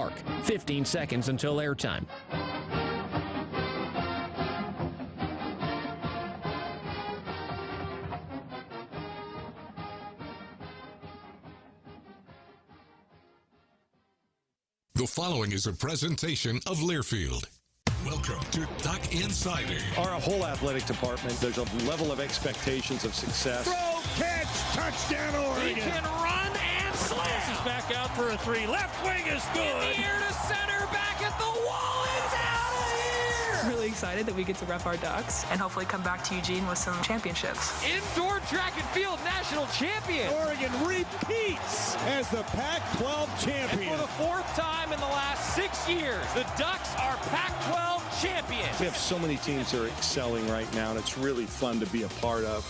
mark. 15 seconds until airtime. The following is a presentation of Learfield. Welcome to Duck Insider. Our whole athletic department, there's a level of expectations of success. Throw, catch, touchdown, Oregon. He can run and slam. He's back out for a three. Left wing is good. In the air to center, back at the wall. It's out of here. Really excited that we get to rep our Ducks and hopefully come back to Eugene with some championships. Indoor track and field national champion. Oregon repeats as the Pac-12 champion. And for the fourth time in the last 6 years, the Ducks are Pac-12 champions. We have so many teams that are excelling right now, and it's really fun to be a part of.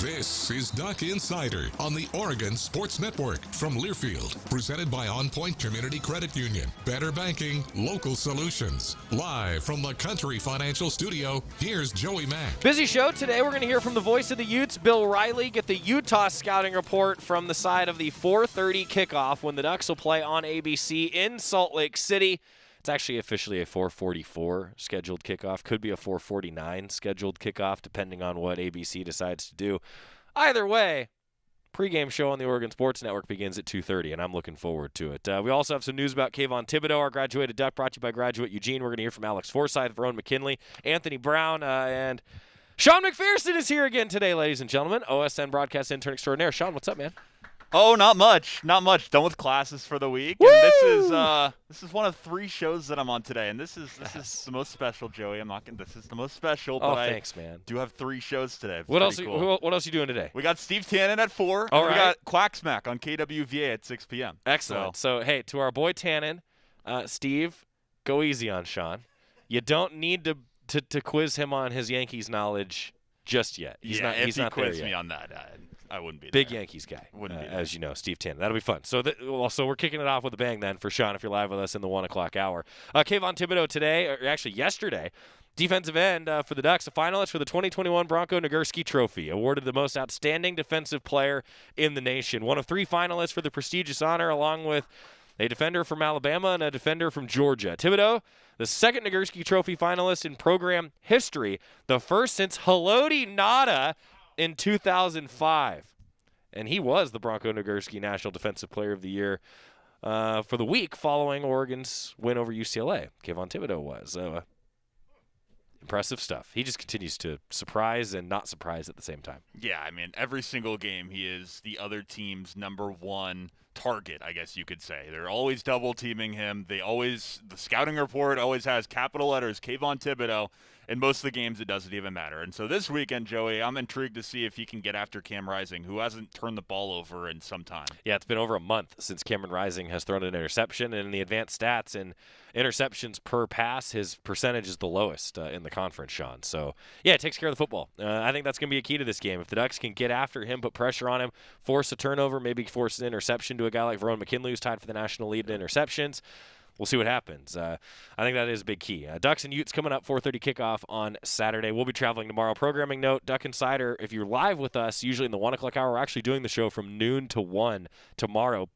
This is Duck Insider on the Oregon Sports Network from Learfield, presented by On Point Community Credit Union. Better banking, local solutions. Live from the Country Financial Studio, here's Joey Mack. Busy show today. We're going to hear from the voice of the Utes, Bill Riley, get the Utah scouting report from the side of the 4:30 kickoff when the Ducks will play on ABC in Salt Lake City. It's actually officially a 4:44 scheduled kickoff. Could be a 4:49 scheduled kickoff, depending on what ABC decides to do. Either way, pregame show on the Oregon Sports Network begins at 2:30, and I'm looking forward to it. We also have some news about Kayvon Thibodeau, our graduated Duck, brought to you by Graduate Eugene. We're going to hear from Alex Forsyth, Verone McKinley, Anthony Brown, and Sean McPherson is here again today, ladies and gentlemen. OSN broadcast intern extraordinaire. Sean, what's up, man? Oh, not much. Not much. Done with classes for the week. Woo! And this is one of 3 shows that I'm on today. And this is the most special, Joey. This is the most special, but thanks, man. do have 3 shows today. What else Cool. you doing today? We got Steve Tannen at 4. All and right. We got Quacksmack on KWVA at 6 p.m. Excellent. So, hey, to our boy Tannen, Steve, go easy on Sean. You don't need to quiz him on his Yankees knowledge just yet. He's not if he there quizzed yet. me on that, I wouldn't be Big there. Yankees guy, Wouldn't be there. as you know, Steve Tannen. That'll be fun. So, so we're kicking it off with a bang then for Sean if you're live with us in the 1 o'clock hour. Kayvon Thibodeau today, or actually yesterday, defensive end for the Ducks, a finalist for the 2021 Bronco Nagurski Trophy, awarded the most outstanding defensive player in the nation. One of 3 finalists for the prestigious honor, along with a defender from Alabama and a defender from Georgia. Thibodeau, the second Nagurski Trophy finalist in program history, the first since Haloti Ngata in 2005. And he was the Bronco Nagurski National Defensive Player of the Year for the week following Oregon's win over UCLA. Kayvon Thibodeau was. Impressive stuff. He just continues to surprise and not surprise at the same time. Yeah, I mean, every single game he is the other team's number 1 target, I guess you could say. They're always double teaming him. The scouting report always has capital letters, Kayvon Thibodeau. In most of the games, it doesn't even matter. And so this weekend, Joey, I'm intrigued to see if he can get after Cam Rising, who hasn't turned the ball over in some time. Yeah, it's been over a month since Cameron Rising has thrown an interception. And in the advanced stats and interceptions per pass, his percentage is the lowest in the conference, Sean. So, yeah, it takes care of the football. I think that's going to be a key to this game. If the Ducks can get after him, put pressure on him, force a turnover, maybe force an interception to a guy like Verone McKinley, who's tied for the national lead in interceptions, we'll see what happens. I think that is a big key. Ducks and Utes coming up, 4:30 kickoff on Saturday. We'll be traveling tomorrow. Programming note, Duck Insider, if you're live with us, usually in the 1 o'clock hour, we're actually doing the show from noon to 1 tomorrow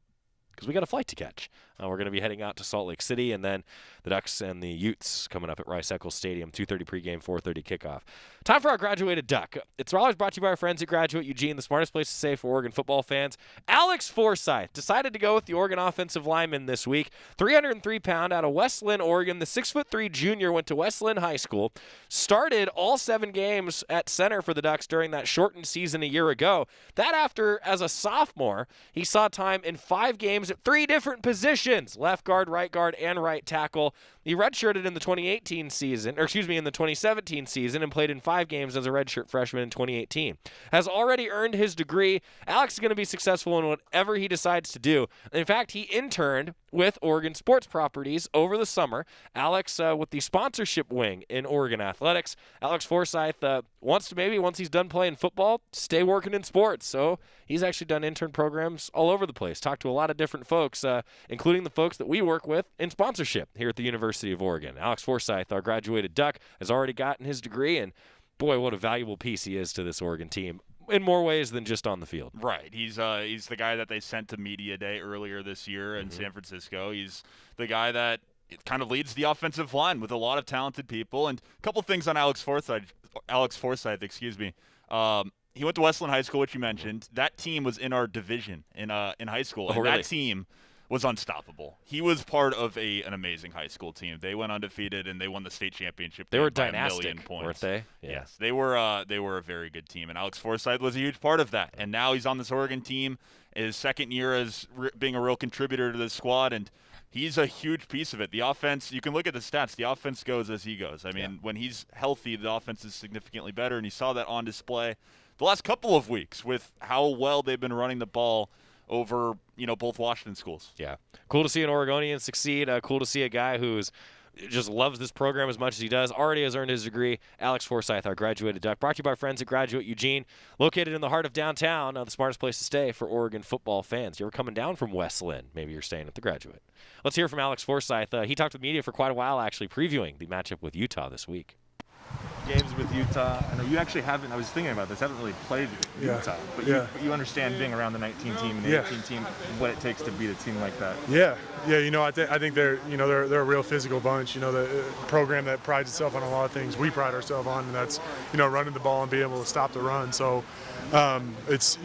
because we got a flight to catch. We're going to be heading out to Salt Lake City, and then the Ducks and the Utes coming up at Rice-Eccles Stadium, 2:30 pregame, 4:30 kickoff. Time for our graduated Duck. It's always brought to you by our friends at Graduate Eugene, the smartest place to say for Oregon football fans. Alex Forsyth decided to go with the Oregon offensive lineman this week. 303-pound out of West Linn, Oregon. The 6'3" junior went to West Linn High School, started all 7 games at center for the Ducks during that shortened season a year ago. That after, as a sophomore, he saw time in 5 games at 3 different positions. Left guard, right guard, and right tackle. He redshirted in the 2017 season and played in 5 games as a redshirt freshman in 2018. Has already earned his degree. Alex is going to be successful in whatever he decides to do. In fact, he interned with Oregon Sports Properties over the summer. Alex with the sponsorship wing in Oregon Athletics. Alex Forsyth wants to maybe, once he's done playing football, stay working in sports. So he's actually done intern programs all over the place. Talked to a lot of different folks, including the folks that we work with in sponsorship here at the University of Oregon. Alex Forsyth, our graduated Duck, has already gotten his degree, and boy, what a valuable piece he is to this Oregon team in more ways than just on the field. Right. He's the guy that they sent to Media Day earlier this year in San Francisco. He's the guy that kind of leads the offensive line with a lot of talented people. And a couple things on Alex Forsyth, he went to Westland High School, which you mentioned. That team was in our division in high school. And really? That team was unstoppable. He was part of an amazing high school team. They went undefeated, and they won the state championship. They were by dynastic, 1,000,000 points. weren't they? Yeah. Yes, they were a very good team, and Alex Forsyth was a huge part of that. And now he's on this Oregon team, his second year as being a real contributor to the squad, and he's a huge piece of it. The offense, you can look at the stats. The offense goes as he goes. I mean, when he's healthy, the offense is significantly better, and you saw that on display the last couple of weeks with how well they've been running the ball over, both Washington schools. Yeah. Cool to see an Oregonian succeed. Cool to see a guy who's just loves this program as much as he does. Already has earned his degree. Alex Forsyth, our graduated Duck. Brought to you by our friends at Graduate Eugene. Located in the heart of downtown, the smartest place to stay for Oregon football fans. You're coming down from Westland. Maybe you're staying at the Graduate. Let's hear from Alex Forsyth. He talked with media for quite a while, actually, previewing the matchup with Utah this week. Games with Utah. I know you actually haven't, I was thinking about this, haven't really played Utah, but you understand being around the 19 team and the 18 team, what it takes to beat a team like that. Yeah, I think they're a real physical bunch. The program that prides itself on a lot of things we pride ourselves on, and that's running the ball and being able to stop the run. So it's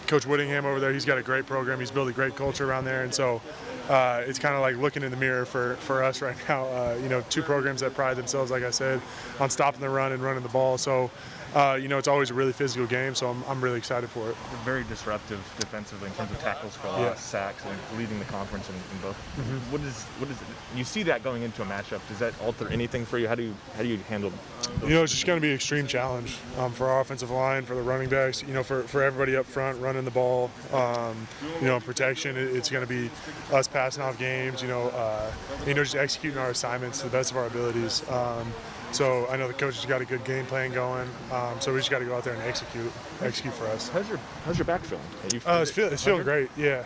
Coach Whittingham over there, he's got a great program. He's built a great culture around there, and so it's kind of like looking in the mirror for us right now. Two programs that pride themselves, like I said, on stopping the run and running the ball. So, it's always a really physical game, so I'm really excited for it. They're very disruptive defensively in terms of tackles for loss, sacks, and leading the conference in both. Mm-hmm. What is you see that going into a matchup? Does that alter anything for you? How do you handle those? It's just going to be an extreme challenge for our offensive line, for the running backs, for everybody up front running the ball. Protection. It's going to be us passing off games. Just executing our assignments to the best of our abilities. So I know the coach has got a good game plan going. So we just got to go out there and execute for us. How's your back feeling? It's feeling great. Yeah.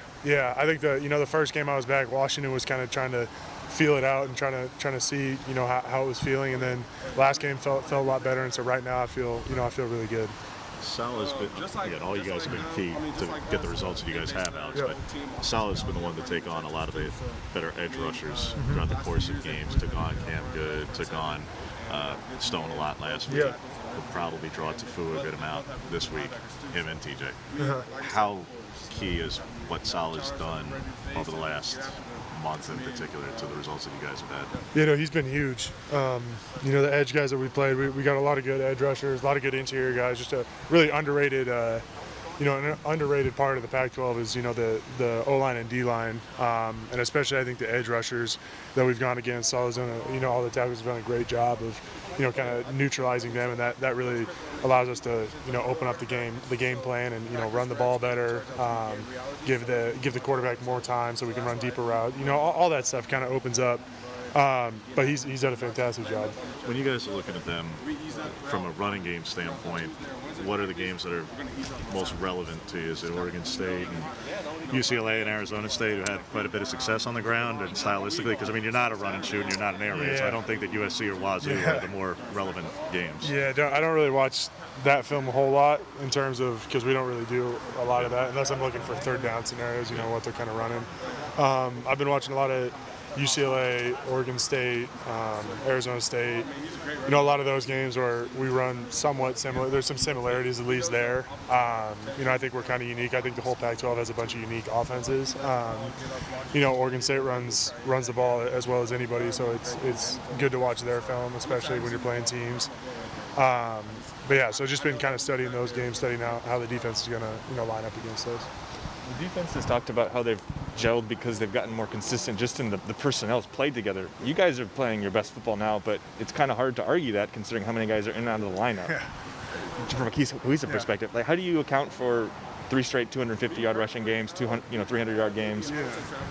I think the first game I was back, Washington was kind of trying to feel it out and trying to see how it was feeling, and then last game felt a lot better, and so right now I feel really good. Salah's been, again, all you guys have been key to get the results that you guys have, Alex, but Salah's been the one to take on a lot of the better edge rushers throughout the course of games. Took on Cam Good, took on Stone a lot last week. Will probably draw Tafu a good amount this week, him and TJ. How key is what Salah's done over the last month in particular to the results that you guys have had? He's been huge. The edge guys that we played, we got a lot of good edge rushers, a lot of good interior guys, just a really underrated an underrated part of the Pac-12 is, the O-line and D-line, and especially I think the edge rushers that we've gone against. Salah's done all the tackles have done a great job of, kind of neutralizing them, and that really allows us to, open up the game plan and, run the ball better, give the quarterback more time so we can run deeper route. All that stuff kind of opens up. But he's done a fantastic job. When you guys are looking at them from a running game standpoint, what are the games that are most relevant to you? Is it Oregon State and UCLA and Arizona State, who had quite a bit of success on the ground and stylistically? Because, you're not a run and shoot and you're not an air raid, so I don't think that USC or Wazoo are the more relevant games. Yeah, I don't really watch that film a whole lot in terms of, because we don't really do a lot of that, unless I'm looking for third down scenarios, what they're kind of running. I've been watching a lot of UCLA, Oregon State, Arizona State, a lot of those games where we run somewhat similar. There's some similarities at least there. I think we're kind of unique. I think the whole Pac-12 has a bunch of unique offenses. Oregon State runs the ball as well as anybody, so it's good to watch their film, especially when you're playing teams. So just been kind of studying those games, studying how the defense is going to line up against those. The defense has talked about how they've gelled because they've gotten more consistent just in the personnel's played together. You guys are playing your best football now, but it's kind of hard to argue that considering how many guys are in and out of the lineup. Yeah. From a cohesive perspective, how do you account for 3 straight 250-yard rushing games, 300-yard games,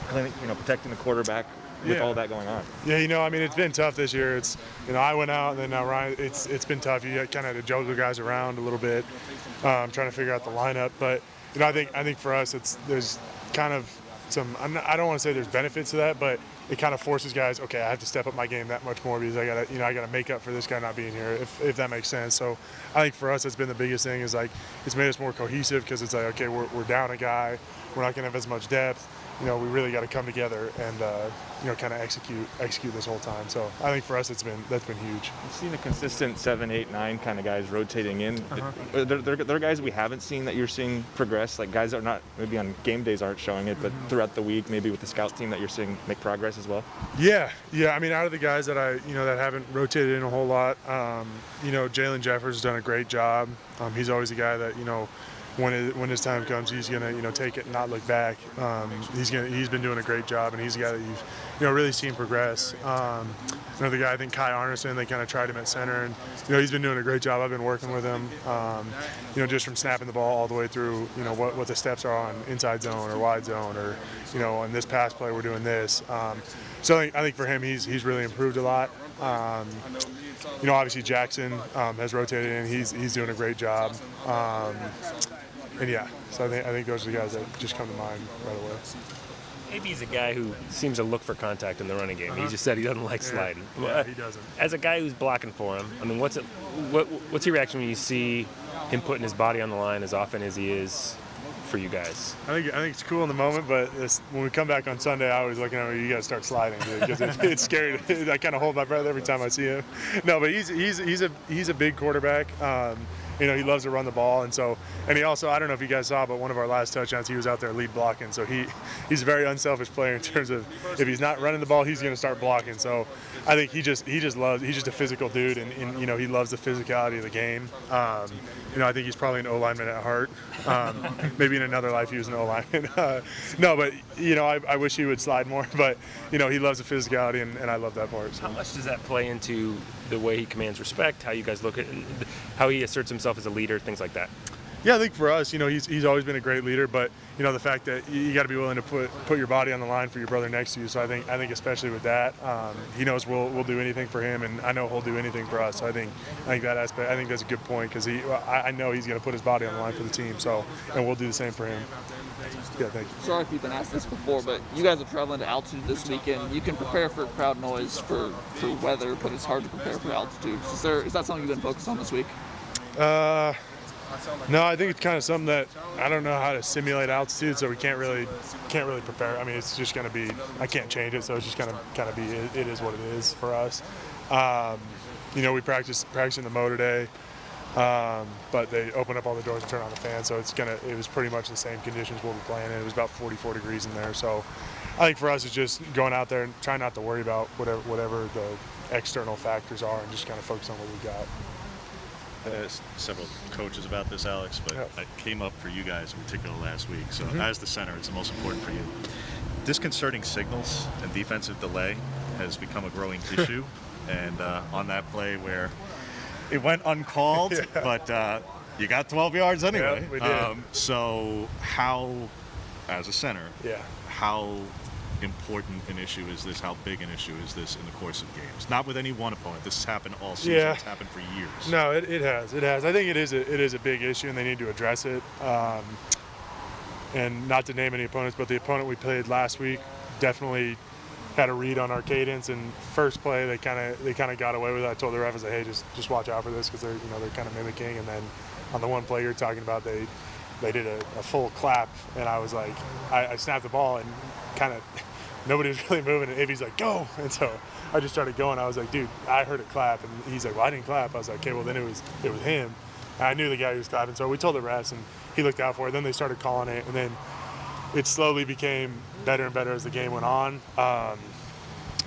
protecting the quarterback with all that going on? Yeah, it's been tough this year. It's, I went out and then now Ryan, it's been tough. You kind of had to juggle guys around a little bit, trying to figure out the lineup, but I think for us, there's kind of I don't want to say there's benefits to that, but it kind of forces guys, okay, I have to step up my game that much more because I gotta make up for this guy not being here, if that makes sense. So I think for us, that's been the biggest thing, is like it's made us more cohesive, because it's like, okay, we're down a guy, we're not gonna have as much depth. We really got to come together and kind of execute this whole time. So I think for us, that's been huge. You've seen a consistent 7, 8, 9 kind of guys rotating in. There are guys we haven't seen that you're seeing progress, like guys that are not maybe on game days aren't showing it, but throughout the week, maybe with the scout team, that you're seeing make progress as well. Yeah. I mean, out of the guys that that haven't rotated in a whole lot, Jalen Jeffers has done a great job. He's always a guy that when his time comes, he's gonna take it and not look back. He's been doing a great job, and he's a guy that you've really seen progress. Another guy, I think Kai Arneson, they kind of tried him at center, and he's been doing a great job. I've been working with him, just from snapping the ball all the way through, what the steps are on inside zone or wide zone, or in this pass play we're doing this. So I think for him, he's really improved a lot. Obviously Jackson has rotated in. He's doing a great job. So I think those are the guys that just come to mind right away. AB's a guy who seems to look for contact in the running game. He just said he doesn't like sliding. Yeah, he doesn't. As a guy who's blocking for him, I mean, what's your reaction when you see him putting his body on the line as often as he is for you guys? I think it's cool in the moment, but when we come back on Sunday, I always looking at him, you got to start sliding, dude, because it's scary. I kind of hold my breath every time I see him. No, but he's a big quarterback. He loves to run the ball, and he also, I don't know if you guys saw, but one of our last touchdowns, he was out there lead blocking. So he's a very unselfish player in terms of if he's not running the ball, he's going to start blocking. So I think he's just a physical dude, and he loves the physicality of the game. I think he's probably an O-lineman at heart. Maybe in another life he was an O-lineman. No, but I wish he would slide more, but he loves the physicality, and I love that part. So. How much does that play into the way he commands respect, how you guys look at how he asserts himself as a leader, things like that? Yeah, I think for us, he's always been a great leader, but the fact that you got to be willing to put your body on the line for your brother next to you. So I think especially with that, he knows we'll do anything for him, and I know he'll do anything for us. So I think that aspect, I think that's a good point, because I know he's going to put his body on the line for the team. So, and we'll do the same for him. Yeah, thank you. Sorry if you've been asked this before, but you guys are traveling to altitude this weekend. You can prepare for crowd noise for weather, but it's hard to prepare for altitude. Is that something you've been focused on this week? No, I think it's kind of something that I don't know how to simulate altitude, so we can't really prepare. I mean, it's just going to be, I can't change it, so it's just going to be, it is what it is for us. We practicing the mow today, but they open up all the doors and turn on the fan, so it was pretty much the same conditions we'll be playing in. It was about 44 degrees in there, so I think for us it's just going out there and trying not to worry about whatever the external factors are, and just kind of focus on what we got. Several coaches about this, Alex, but it came up for you guys in particular last week. So as the center, it's the most important for you. Disconcerting signals and defensive delay has become a growing issue. And on that play where it went uncalled, but you got 12 yards anyway. Yeah, we did. So how, as a center, how important an issue is this? How big an issue is this in the course of games? Not with any one opponent. This has happened all season. Yeah. It's happened for years. No, it has. I think it is a big issue, and they need to address it. And not to name any opponents, but the opponent we played last week definitely had a read on our cadence. And first play, they kind of got away with it. I told the ref, I said, hey, just watch out for this, because they're kind of mimicking. And then on the one play you're talking about, they did a full clap, and I was like, I snapped the ball and kind of. Nobody was really moving, and Ivy's like, go! And so I just started going. I was like, dude, I heard it clap. And he's like, well, I didn't clap. I was like, okay, well, then it was him. And I knew the guy who was clapping. So we told the refs, and he looked out for it. Then they started calling it, and then it slowly became better and better as the game went on. A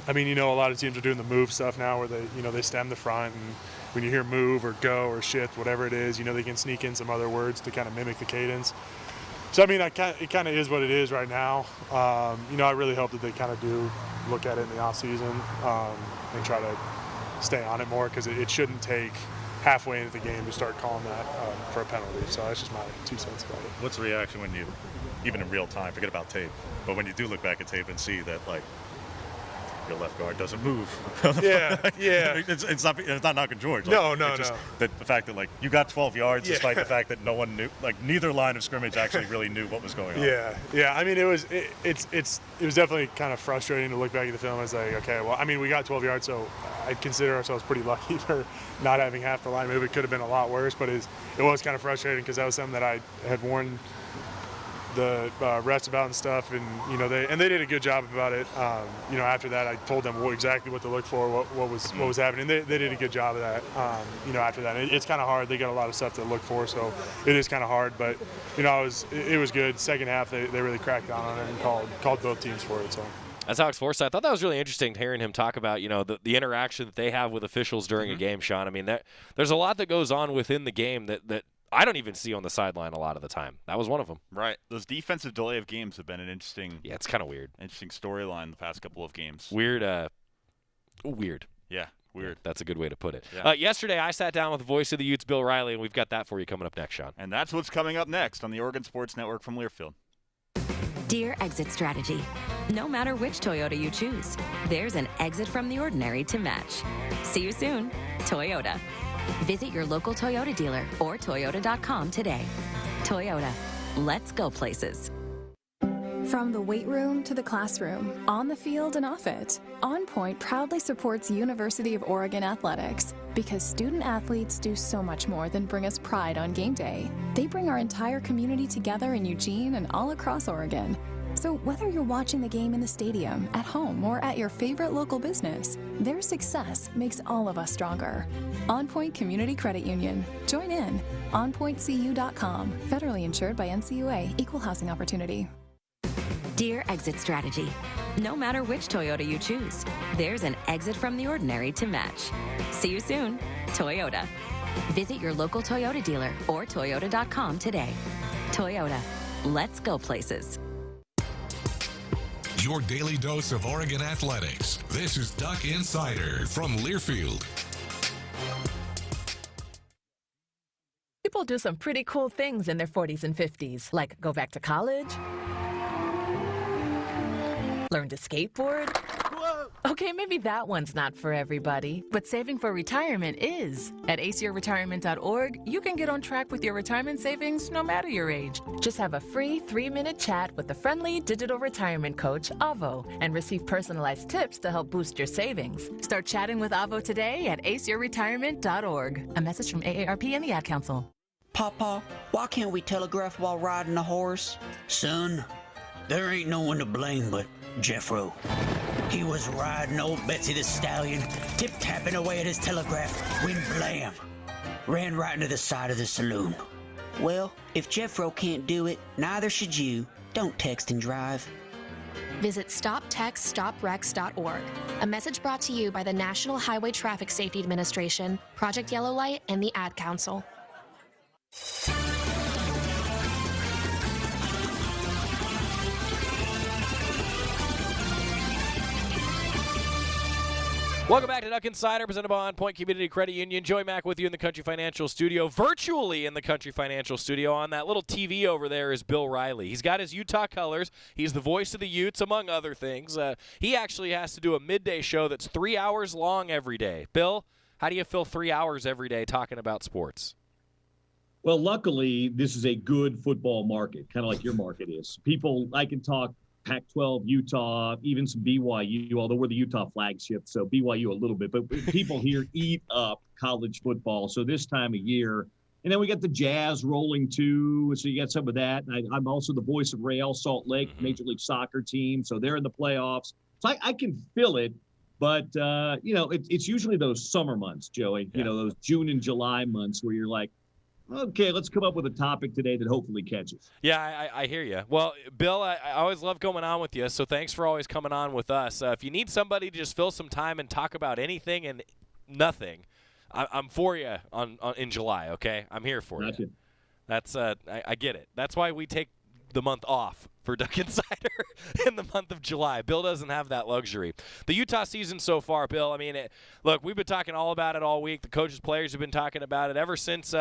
lot of teams are doing the move stuff now where they stem the front, and when you hear move or go or shift, whatever it is, they can sneak in some other words to kind of mimic the cadence. So, it kind of is what it is right now. I really hope that they kind of do look at it in the off season and try to stay on it more, because it shouldn't take halfway into the game to start calling that for a penalty. So that's just my 2 cents about it. What's the reaction when you, even in real time, forget about tape, but when you do look back at tape and see that, like, your left guard doesn't move. Yeah. It's not knocking George. No. The fact that you got 12 yards, despite the fact that no one knew, neither line of scrimmage actually really knew what was going on. Yeah. I mean, it was definitely kind of frustrating to look back at the film and say, okay, well, I mean, we got 12 yards, so I'd consider ourselves pretty lucky for not having half the line move. It could have been a lot worse, but it was kind of frustrating because that was something that I had warned the refs about and stuff, and they did a good job about it. After that, I told them exactly what to look for, what was happening. They did a good job of that. After that, it's kind of hard. They got a lot of stuff to look for, so it is kind of hard. But it was good. Second half, they really cracked down on it and called both teams for it. So. That's Alex Forsyth. I thought that was really interesting hearing him talk about, the interaction that they have with officials during a game, Sean. I mean, there's a lot that goes on within the game that I don't even see on the sideline a lot of the time. That was one of them. Right. Those defensive delay of games have been an interesting. Yeah, it's kind of weird. Interesting storyline the past couple of games. Weird. Yeah, weird. That's a good way to put it. Yeah. Yesterday, I sat down with the voice of the Utes, Bill Riley, and we've got that for you coming up next, Sean. And that's what's coming up next on the Oregon Sports Network from Learfield. Dear Exit Strategy. No matter which Toyota you choose, there's an exit from the ordinary to match. See you soon, Toyota. Visit your local Toyota dealer or Toyota.com today. Toyota, let's go places. From the weight room to the classroom, on the field and off it, On Point proudly supports University of Oregon athletics because student athletes do so much more than bring us pride on game day. They bring our entire community together in Eugene and all across Oregon. So whether you're watching the game in the stadium, at home, or at your favorite local business, their success makes all of us stronger. On Point Community Credit Union. Join in. OnPointCU.com. Federally insured by NCUA. Equal housing opportunity. Dear Exit Strategy. No matter which Toyota you choose, there's an exit from the ordinary to match. See you soon, Toyota. Visit your local Toyota dealer or Toyota.com today. Toyota, let's go places. Your daily dose of Oregon athletics. This is Duck Insider from Learfield. People do some pretty cool things in their 40s and 50s, like go back to college, learn to skateboard. Okay, maybe that one's not for everybody, but saving for retirement is. At aceyourretirement.org, you can get on track with your retirement savings no matter your age. Just have a free 3-minute chat with the friendly digital retirement coach, Avo, and receive personalized tips to help boost your savings. Start chatting with Avo today at aceyourretirement.org. A message from AARP and the Ad Council. Papa, why can't we telegraph while riding a horse? Son, there ain't no one to blame but Jeffro. He was riding old Betsy the Stallion, tip-tapping away at his telegraph, when blam, ran right into the side of the saloon. Well, if Jeffro can't do it, neither should you. Don't text and drive. Visit StopTextStopWrecks.org. A message brought to you by the National Highway Traffic Safety Administration, Project Yellow Light, and the Ad Council. Welcome back to Duck Insider, presented by On Point Community Credit Union. Joey Mack with you in the Country Financial Studio, virtually in the Country Financial Studio. On that little TV over there is Bill Riley. He's got his Utah colors. He's the voice of the Utes, among other things. He actually has to do a midday show that's 3 hours long every day. Bill, how do you fill 3 hours every day talking about sports? Well, luckily, this is a good football market, kind of like your market is. I can talk Pac-12, Utah, even some BYU, although we're the Utah flagship, so BYU a little bit. But people here eat up college football. So this time of year, and then we got the Jazz rolling too, so you got some of that. I'm also the voice of Real Salt Lake, Major League Soccer team, so they're in the playoffs. So I can fill it, but, it's usually those summer months, Joey, those June and July months where you're like, okay, let's come up with a topic today that hopefully catches. Yeah, I hear you. Well, Bill, I always love coming on with you, so thanks for always coming on with us. If you need somebody to just fill some time and talk about anything and nothing, I'm for you in July, okay? I'm here for you. That's I get it. That's why we take the month off for Duck Insider in the month of July. Bill doesn't have that luxury. The Utah season so far, Bill, I mean, look, we've been talking all about it all week. The coaches, players have been talking about it ever since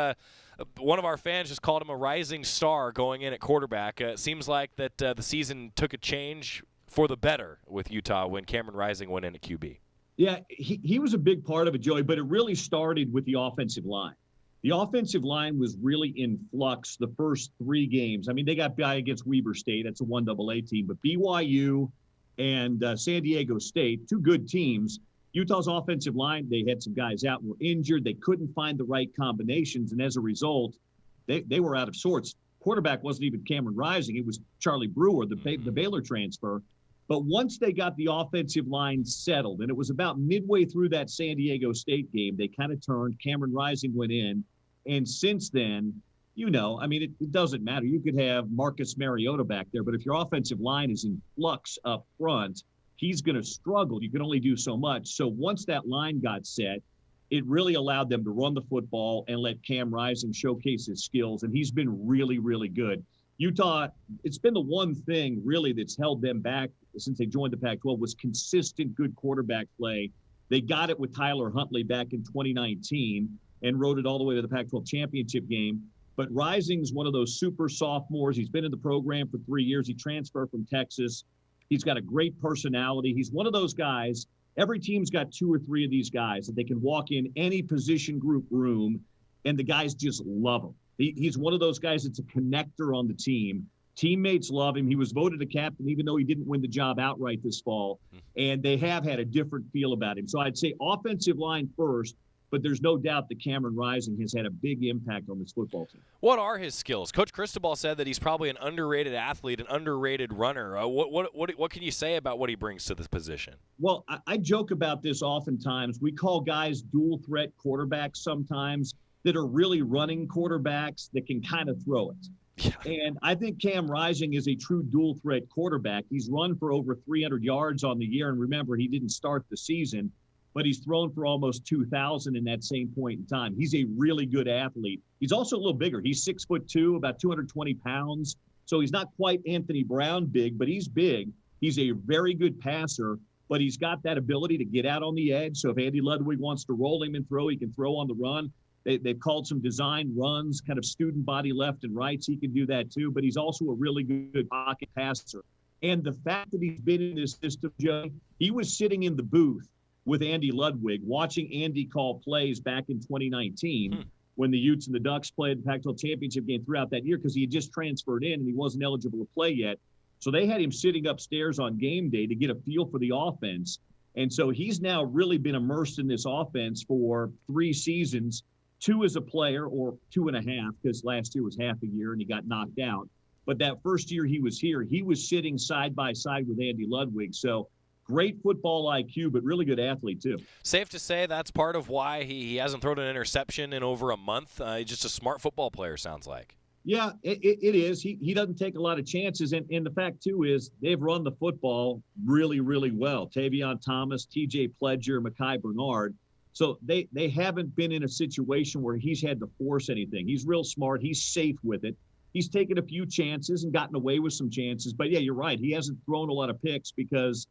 one of our fans just called him a rising star going in at quarterback. It seems like that the season took a change for the better with Utah when Cameron Rising went in at QB. Yeah, he was a big part of it, Joey, but it really started with the offensive line. The offensive line was really in flux the first 3 games. I mean, they got by against Weber State. That's a 1AA team. But BYU and San Diego State, 2 good teams. Utah's offensive line, they had some guys out and were injured. They couldn't find the right combinations. And as a result, they were out of sorts. Quarterback wasn't even Cameron Rising. It was Charlie Brewer, the Baylor transfer. But once they got the offensive line settled, and it was about midway through that San Diego State game, they kind of turned. Cameron Rising went in. And since then, I mean, it doesn't matter. You could have Marcus Mariota back there, but if your offensive line is in flux up front, he's going to struggle. You can only do so much. So once that line got set, it really allowed them to run the football and let Cam Rising showcase his skills. And he's been really, really good. Utah, it's been the one thing really that's held them back since they joined the Pac-12 was consistent good quarterback play. They got it with Tyler Huntley back in 2019 and rode it all the way to the Pac-12 championship game. But Rising's one of those super sophomores. He's been in the program for 3 years. He transferred from Texas. He's got a great personality. He's one of those guys. Every team's got 2 or 3 of these guys that they can walk in any position group room, and the guys just love him. He's one of those guys that's a connector on the team. Teammates love him. He was voted a captain even though he didn't win the job outright this fall, and they have had a different feel about him. So I'd say offensive line first, but there's no doubt that Cameron Rising has had a big impact on this football team. What are his skills? Coach Cristobal said that he's probably an underrated athlete, an underrated runner. What can you say about what he brings to this position? Well, I joke about this oftentimes. We call guys dual threat quarterbacks sometimes that are really running quarterbacks that can kind of throw it. Yeah. And I think Cam Rising is a true dual threat quarterback. He's run for over 300 yards on the year. And remember, he didn't start the season, but he's thrown for almost 2,000 in that same point in time. He's a really good athlete. He's also a little bigger. He's 6'2", about 220 pounds. So he's not quite Anthony Brown big, but he's big. He's a very good passer, but he's got that ability to get out on the edge. So if Andy Ludwig wants to roll him and throw, he can throw on the run. They've called some design runs, kind of student body left and right. So he can do that too, but he's also a really good pocket passer. And the fact that he's been in this system, Joe, he was sitting in the booth with Andy Ludwig, watching Andy call plays back in 2019 when the Utes and the Ducks played the Pac-12 championship game throughout that year because he had just transferred in and he wasn't eligible to play yet. So they had him sitting upstairs on game day to get a feel for the offense. And so he's now really been immersed in this offense for 3 seasons, 2 as a player or 2.5 because last year was half a year and he got knocked out. But that first year he was here, he was sitting side by side with Andy Ludwig. So great football IQ, but really good athlete, too. Safe to say that's part of why he hasn't thrown an interception in over a month. He's just a smart football player, sounds like. Yeah, it is. He doesn't take a lot of chances. And the fact, too, is they've run the football really, really well. Tavion Thomas, T.J. Pledger, Mekhi Bernard. So they haven't been in a situation where he's had to force anything. He's real smart. He's safe with it. He's taken a few chances and gotten away with some chances. But, yeah, you're right. He hasn't thrown a lot of picks because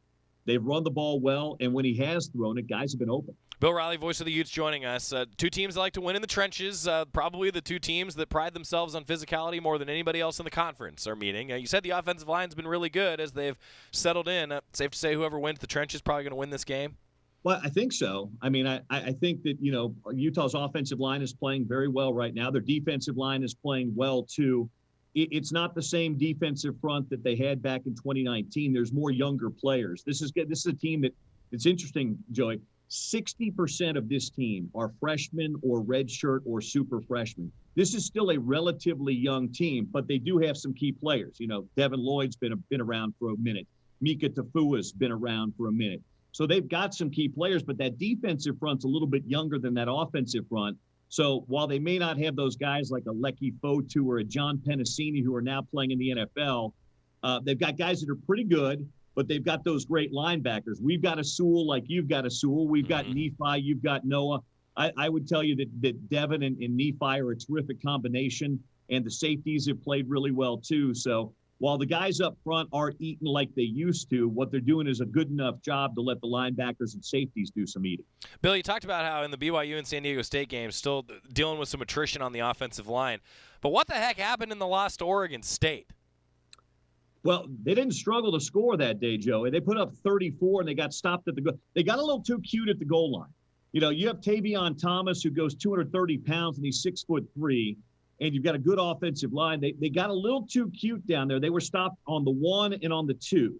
they've run the ball well, and when he has thrown it, guys have been open. Bill Riley, voice of the Utes, joining us. 2 teams that like to win in the trenches, probably the 2 teams that pride themselves on physicality more than anybody else in the conference are meeting. You said the offensive line's been really good as they've settled in. Safe to say whoever wins the trenches is probably going to win this game? Well, I think so. I mean, I think that, Utah's offensive line is playing very well right now. Their defensive line is playing well, too. It's not the same defensive front that they had back in 2019. There's more younger players. This is a team that it's interesting, Joey. 60% of this team are freshmen or redshirt or super freshmen. This is still a relatively young team, but they do have some key players. Devin Lloyd's been around for a minute. Mika Tafua's been around for a minute. So they've got some key players, but that defensive front's a little bit younger than that offensive front. So while they may not have those guys like a Lecky Fotu or a John Pennicini who are now playing in the NFL, they've got guys that are pretty good, but they've got those great linebackers. We've got a Sewell like you've got a Sewell. We've got Nephi, you've got Noah. I would tell you that Devin and Nephi are a terrific combination, and the safeties have played really well too. So while the guys up front aren't eating like they used to, what they're doing is a good enough job to let the linebackers and safeties do some eating. Bill, you talked about how in the BYU and San Diego State games still dealing with some attrition on the offensive line. But what the heck happened in the loss to Oregon State? Well, they didn't struggle to score that day, Joey. They put up 34, and they got stopped at the goal. They got a little too cute at the goal line. You have Tavion Thomas, who goes 230 pounds, and he's 6'3", and you've got a good offensive line. They got a little too cute down there. They were stopped on the 1 and on the 2.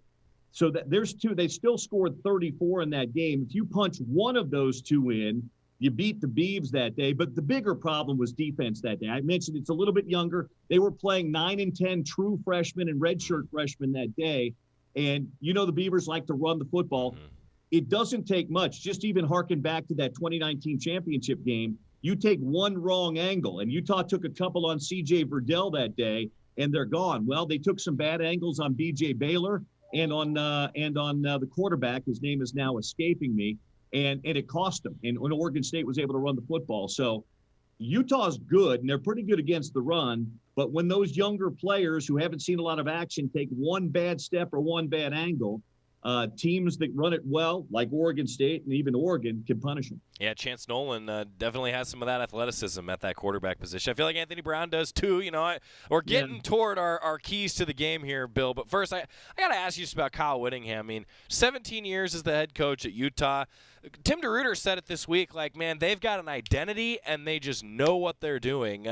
So there's 2. They still scored 34 in that game. If you punch one of those 2 in, you beat the Beavs that day. But the bigger problem was defense that day. I mentioned it's a little bit younger. They were playing 9 and 10 true freshmen and redshirt freshmen that day. And the Beavers like to run the football. It doesn't take much. Just even harken back to that 2019 championship game. You take one wrong angle, and Utah took a couple on C.J. Verdell that day, and they're gone. Well, they took some bad angles on B.J. Baylor and on the quarterback. His name is now escaping me. And it cost them. And when Oregon State was able to run the football. So Utah's good, and they're pretty good against the run. But when those younger players who haven't seen a lot of action take one bad step or one bad angle, teams that run it well, like Oregon State and even Oregon, can punish them. Yeah, Chance Nolan definitely has some of that athleticism at that quarterback position. I feel like Anthony Brown does too. We're getting toward our keys to the game here, Bill. But first, I got to ask you just about Kyle Whittingham. 17 years as the head coach at Utah. Tim DeRuyter said it this week, man, they've got an identity and they just know what they're doing.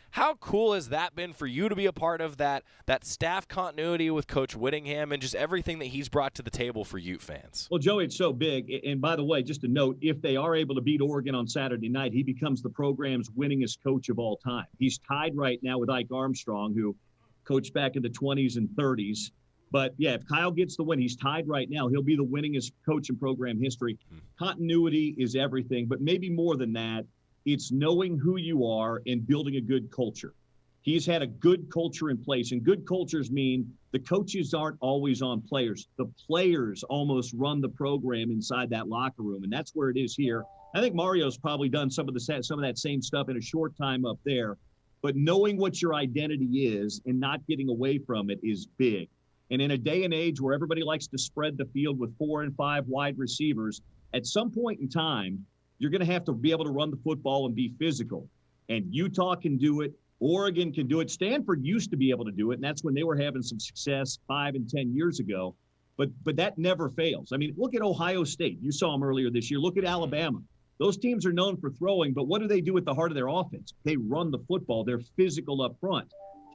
How cool has that been for you to be a part of that staff continuity with Coach Whittingham and just everything that he's brought to the table for Ute fans? Well, Joey, it's so big. And by the way, just a note, if they are able to beat Oregon on Saturday night, he becomes the program's winningest coach of all time. He's tied right now with Ike Armstrong, who coached back in the 20s and 30s. But, yeah, if Kyle gets the win, he's tied right now. He'll be the winningest coach in program history. Continuity is everything, but maybe more than that. It's knowing who you are and building a good culture. He's had a good culture in place, and good cultures mean the coaches aren't always on players. The players almost run the program inside that locker room, and that's where it is here. I think Mario's probably done some of that same stuff in a short time up there, but knowing what your identity is and not getting away from it is big. And in a day and age where everybody likes to spread the field with 4 and 5 wide receivers, at some point in time, you're going to have to be able to run the football and be physical. And Utah can do it. Oregon can do it. Stanford used to be able to do it, and that's when they were having some success 5 and 10 years ago. But that never fails. Look at Ohio State. You saw them earlier this year. Look at Alabama. Those teams are known for throwing, but what do they do at the heart of their offense? They run the football. They're physical up front.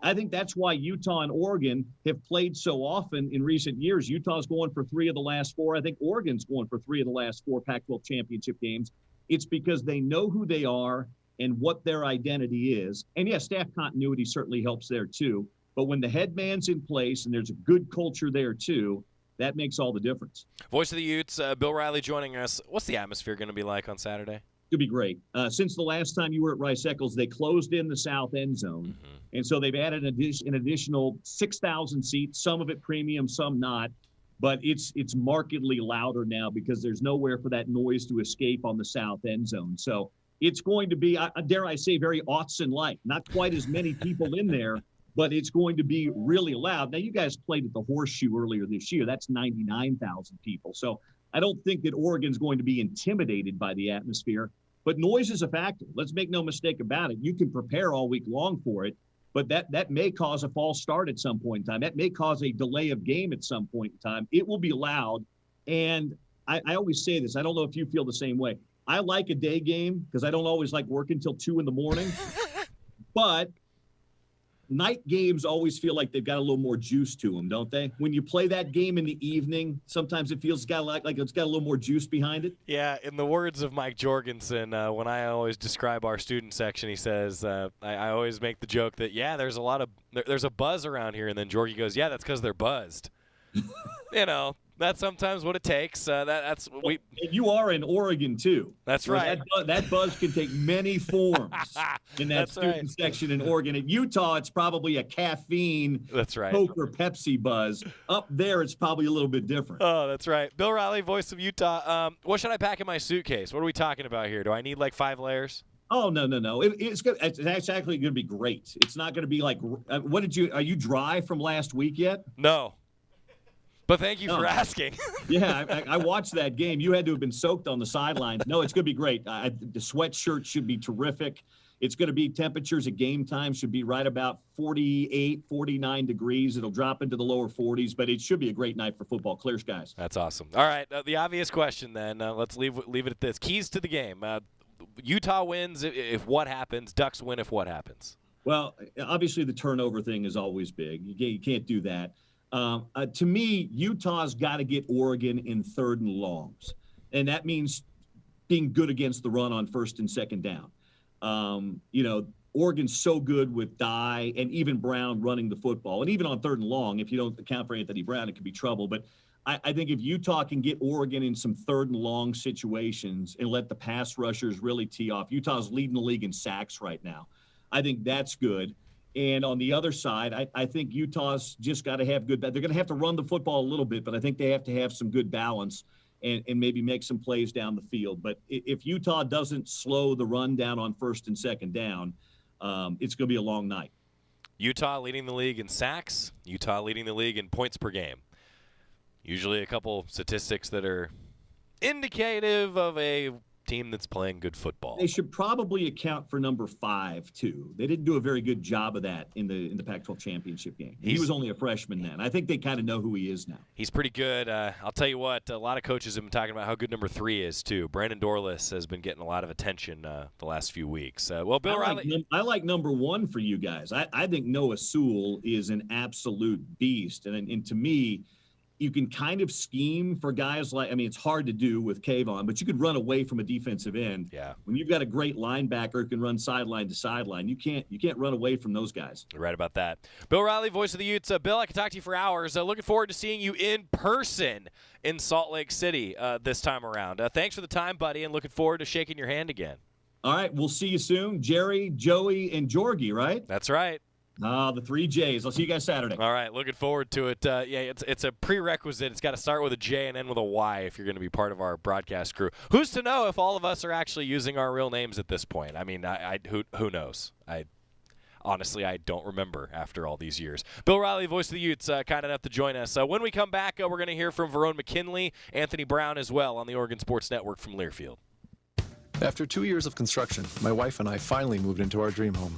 I think that's why Utah and Oregon have played so often in recent years. Utah's going for 3 of the last 4. I think Oregon's going for 3 of the last 4 Pac-12 championship games. It's because they know who they are and what their identity is. And, yeah, staff continuity certainly helps there too. But when the head man's in place and there's a good culture there too, that makes all the difference. Voice of the Utes, Bill Riley joining us. What's the atmosphere going to be like on Saturday? It'll be great. Since the last time you were at Rice-Eccles, they closed in the south end zone. And so they've added an additional 6,000 seats, some of it premium, some not. But it's markedly louder now because there's nowhere for that noise to escape on the south end zone. So it's going to be, dare I say, very Autzen-like. Not quite as many people in there, but it's going to be really loud. Now, you guys played at the Horseshoe earlier this year. That's 99,000 people. So I don't think that Oregon's going to be intimidated by the atmosphere. But noise is a factor. Let's make no mistake about it. You can prepare all week long for it. But that may cause a false start at some point in time. That may cause a delay of game at some point in time. It will be loud. And I always say this. I don't know if you feel the same way. I like a day game because I don't always like working till 2 in the morning. But night games always feel like they've got a little more juice to them, don't they? When you play that game in the evening, sometimes it feels like it's got a little more juice behind it. Yeah, in the words of Mike Jorgensen, when I always describe our student section, he says, I always make the joke that, yeah, there's a buzz around here, and then Jorgie goes, yeah, that's because they're buzzed. That's sometimes what it takes. And you are in Oregon too. That's right. That buzz can take many forms in that student section in Oregon. At Utah, it's probably a caffeine, Coke or Pepsi buzz. Up there, it's probably a little bit different. Oh, that's right. Bill Riley, voice of Utah. What should I pack in my suitcase? What are we talking about here? Do I need like 5 layers? Oh, no. It's good. It's actually going to be great. It's not going to be like. Are you dry from last week yet? No. But thank you for asking. Yeah, I watched that game. You had to have been soaked on the sidelines. No, it's going to be great. The sweatshirt should be terrific. It's going to be temperatures at game time should be right about 48, 49 degrees. It'll drop into the lower 40s, but it should be a great night for football. Clear skies. That's awesome. All right, the obvious question then. Let's leave it at this. Keys to the game. Utah wins if what happens. Ducks win if what happens. Well, obviously the turnover thing is always big. You can't do that. To me, Utah's got to get Oregon in 3rd and longs, and that means being good against the run on 1st and 2nd down. Oregon's so good with Dye and even Brown running the football. And even on 3rd and long, if you don't account for Anthony Brown, it could be trouble. But I think if Utah can get Oregon in some 3rd and long situations and let the pass rushers really tee off, Utah's leading the league in sacks right now. I think that's good. And on the other side, I think Utah's just got to have good – they're going to have to run the football a little bit, but I think they have to have some good balance and maybe make some plays down the field. But if Utah doesn't slow the run down on 1st and 2nd down, it's going to be a long night. Utah leading the league in sacks. Utah leading the league in points per game. Usually a couple statistics that are indicative of a team that's playing good football. They should probably account for number 5 too. They didn't do a very good job of that in the Pac-12 championship game. He was only a freshman then. I think they kind of know who he is now. He's pretty good. I'll tell you what, a lot of coaches have been talking about how good number 3 is too. Brandon Dorless has been getting a lot of attention the last few weeks. Bill Riley. I like number 1 for you guys. I think Noah Sewell is an absolute beast, and to me, you can kind of scheme for guys it's hard to do with Kayvon, but you could run away from a defensive end. Yeah. When you've got a great linebacker who can run sideline to sideline, you can't run away from those guys. You're right about that. Bill Riley, voice of the Utes. Bill, I can talk to you for hours. Looking forward to seeing you in person in Salt Lake City this time around. Thanks for the time, buddy, and looking forward to shaking your hand again. All right, we'll see you soon. Jerry, Joey, and Jorgie, right? That's right. The 3 J's. I'll see you guys Saturday. All right, looking forward to it. It's a prerequisite. It's got to start with a J and end with a Y if you're going to be part of our broadcast crew. Who's to know if all of us are actually using our real names at this point? I mean, who knows? Honestly, I don't remember after all these years. Bill Riley, voice of the Utes, kind enough to join us. When we come back, we're going to hear from Verone McKinley, Anthony Brown as well on the Oregon Sports Network from Learfield. After 2 years of construction, my wife and I finally moved into our dream home.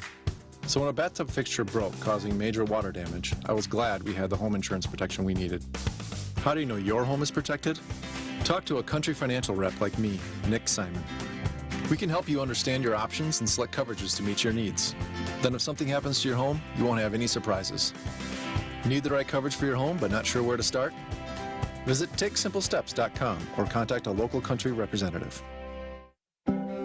So when a bathtub fixture broke, causing major water damage, I was glad we had the home insurance protection we needed. How do you know your home is protected? Talk to a Country Financial rep like me, Nick Simon. We can help you understand your options and select coverages to meet your needs. Then if something happens to your home, you won't have any surprises. Need the right coverage for your home but not sure where to start? Visit TakeSimpleSteps.com or contact a local Country representative.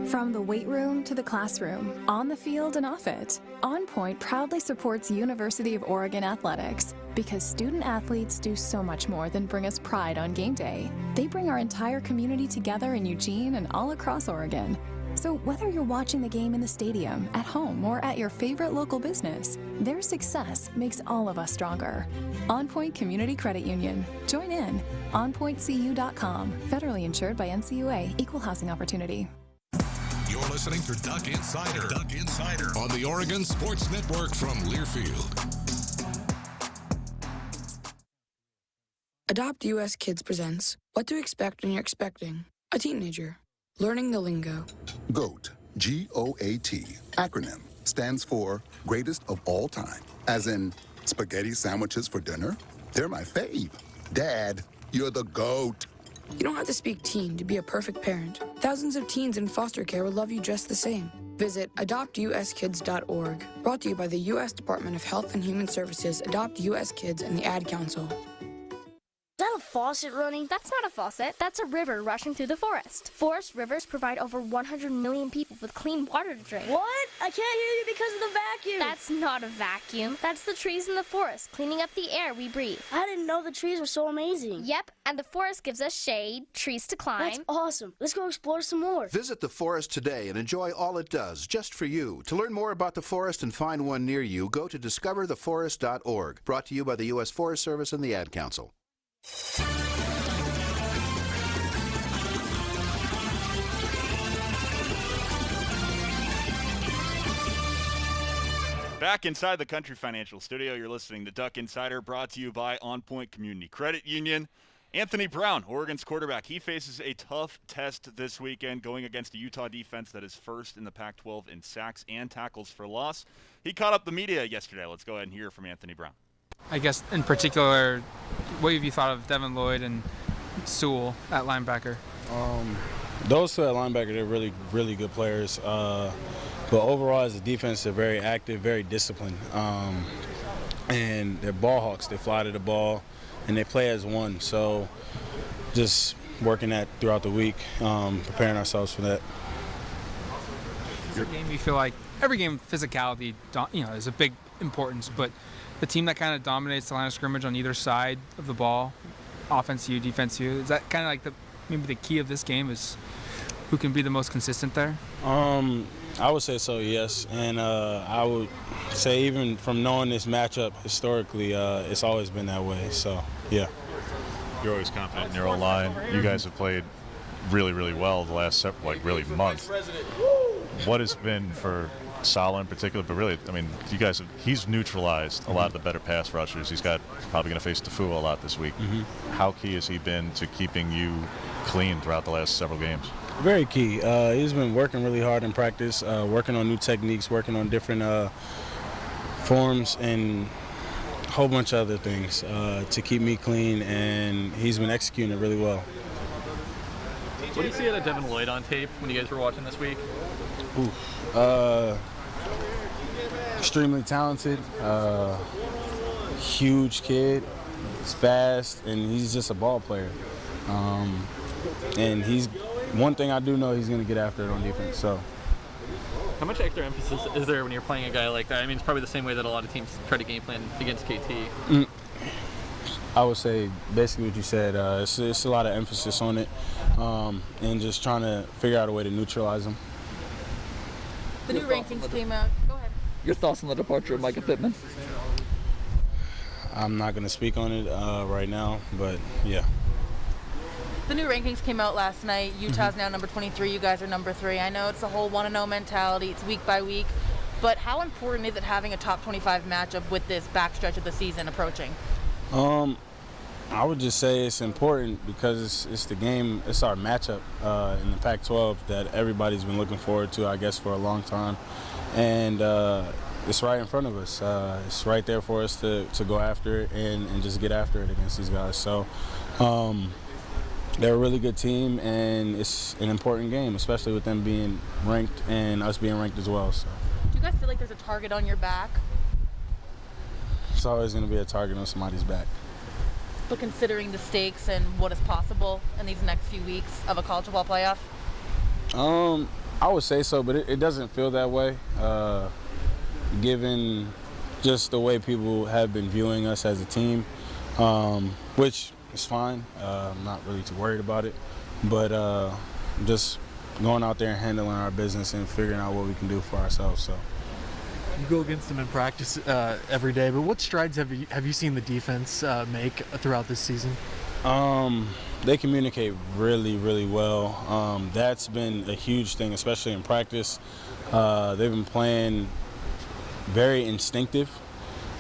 From the weight room to the classroom, on the field and off it, On Point proudly supports University of Oregon athletics because student athletes do so much more than bring us pride on game day. They bring our entire community together in Eugene and all across Oregon. So whether you're watching the game in the stadium, at home, or at your favorite local business, their success makes all of us stronger. On Point Community Credit Union. Join in. OnPointCU.com. Federally insured by NCUA. Equal housing opportunity. You're listening to Duck Insider. Duck Insider on the Oregon Sports Network from Learfield. Adopt US Kids presents What to Expect When You're Expecting a Teenager. Learning the lingo. GOAT, G-O-A-T, acronym, stands for Greatest of All Time. As in, spaghetti sandwiches for dinner? They're my fave. Dad, you're the GOAT. You don't have to speak teen to be a perfect parent. Thousands of teens in foster care will love you just the same. Visit adoptuskids.org. Brought to you by the U.S. Department of Health and Human Services, Adopt U.S. Kids, and the Ad Council. Is that a faucet running? That's not a faucet. That's a river rushing through the forest. Forest rivers provide over 100 million people with clean water to drink. What? I can't hear you because of the vacuum. That's not a vacuum. That's the trees in the forest, cleaning up the air we breathe. I didn't know the trees were so amazing. Yep, and the forest gives us shade, trees to climb. That's awesome. Let's go explore some more. Visit the forest today and enjoy all it does, just for you. To learn more about the forest and find one near you, go to discovertheforest.org. Brought to you by the U.S. Forest Service and the Ad Council. Back inside the Country Financial Studio, you're listening to Duck Insider, brought to you by On Point Community Credit Union. Anthony Brown, Oregon's quarterback, he faces a tough test this weekend going against a Utah defense that is first in the Pac-12 in sacks and tackles for loss. He caught up the media yesterday. Let's go ahead and hear from Anthony Brown. I guess in particular, what have you thought of Devin Lloyd and Sewell at linebacker? Those two at linebacker, they're really, really good players. But overall, as a defense, they're very active, very disciplined. And they're ball hawks. They fly to the ball, and they play as one. So just working that throughout the week, preparing ourselves for that. It's a game you feel like every game physicality, is a big importance, but the team that kind of dominates the line of scrimmage on either side of the ball, offense you, defense you, is that kind of like maybe the key of this game is who can be the most consistent there? I would say so, yes. And I would say even from knowing this matchup historically, it's always been that way. So, yeah. You're always confident in your own line. You guys have played really, really well the last month. What has been for Sala in particular, but really, I mean, he's neutralized a lot of the better pass rushers. He's probably going to face Tafua a lot this week. How key has he been to keeping you clean throughout the last several games? Very key. He's been working really hard in practice, working on new techniques, working on different forms and a whole bunch of other things to keep me clean, and he's been executing it really well. What do you see out of Devin Lloyd on tape when you guys were watching this week? Extremely talented, huge kid. He's fast, and he's just a ball player. And one thing I do know, he's going to get after it on defense. So, how much extra emphasis is there when you're playing a guy like that? I mean, it's probably the same way that a lot of teams try to game plan against KT. I would say basically what you said. It's a lot of emphasis on it, and just trying to figure out a way to neutralize him. The new rankings came out. Go ahead. Your thoughts on the departure of Micah Pittman? I'm not going to speak on it right now, but yeah. The new rankings came out last night. Utah's now number 23. You guys are number 3. I know it's the whole want-to-know mentality. It's week by week. But how important is it having a top 25 matchup with this backstretch of the season approaching? I would just say it's important because it's the game, it's our matchup in the Pac-12 that everybody's been looking forward to, I guess, for a long time. And it's right in front of us. It's right there for us to go after it and just get after it against these guys. So they're a really good team, and it's an important game, especially with them being ranked and us being ranked as well. So. Do you guys feel like there's a target on your back? It's always going to be a target on somebody's back. But considering the stakes and what is possible in these next few weeks of a college football playoff? I would say so, but it doesn't feel that way, given just the way people have been viewing us as a team, which is fine. I'm not really too worried about it, but just going out there and handling our business and figuring out what we can do for ourselves. So. You go against them in practice every day, but what strides have you seen the defense make throughout this season? They communicate really, really well. That's been a huge thing, especially in practice. They've been playing very instinctive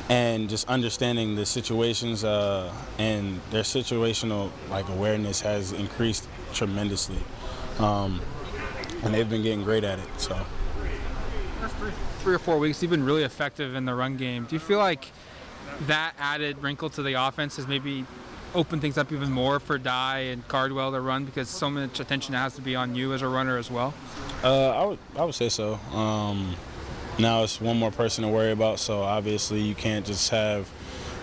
and just understanding the situations, and their situational awareness has increased tremendously. And they've been getting great at it. So. After 3 or 4 weeks, you've been really effective in the run game. Do you feel like that added wrinkle to the offense has maybe opened things up even more for Dye and Cardwell to run because so much attention has to be on you as a runner as well? I would say so. Now it's one more person to worry about, so obviously you can't just have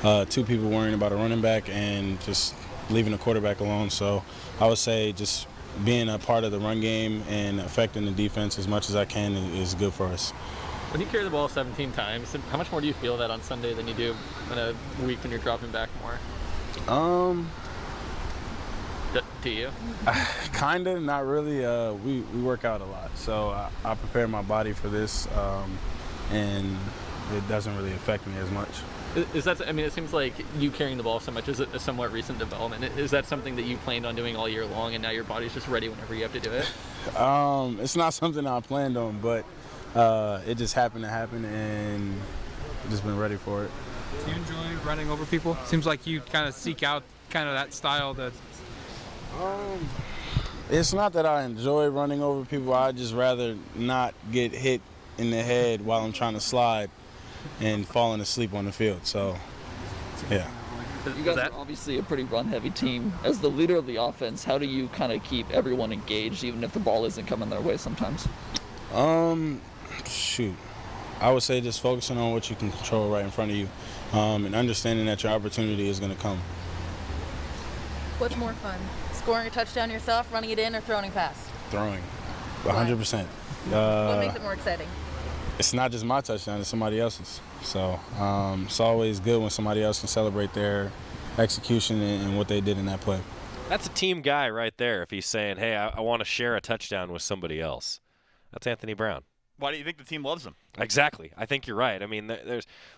2 people worrying about a running back and just leaving the quarterback alone. So I would say just being a part of the run game and affecting the defense as much as I can is good for us. When you carry the ball 17 times, how much more do you feel that on Sunday than you do in a week when you're dropping back more? Do you? Kind of, not really. We work out a lot, so I prepare my body for this, and it doesn't really affect me as much. Is that? I mean, it seems like you carrying the ball so much is a somewhat recent development. Is that something that you planned on doing all year long, and now your body's just ready whenever you have to do it? It's not something I planned on, but it just happened to happen, and I've just been ready for it. Do you enjoy running over people? Seems like you kind of seek out kind of that style that. It's not that I enjoy running over people. I just rather not get hit in the head while I'm trying to slide and falling asleep on the field. So, yeah. You guys are obviously a pretty run-heavy team. As the leader of the offense, how do you kind of keep everyone engaged, even if the ball isn't coming their way sometimes? Shoot. I would say just focusing on what you can control right in front of you, and understanding that your opportunity is going to come. What's more fun? Scoring a touchdown yourself, running it in, or throwing a pass? Throwing. 100%. What makes it more exciting? It's not just my touchdown, it's somebody else's. So it's always good when somebody else can celebrate their execution and what they did in that play. That's a team guy right there if he's saying, hey, I want to share a touchdown with somebody else. That's Anthony Brown. Why do you think the team loves him? Exactly. I think you're right. I mean,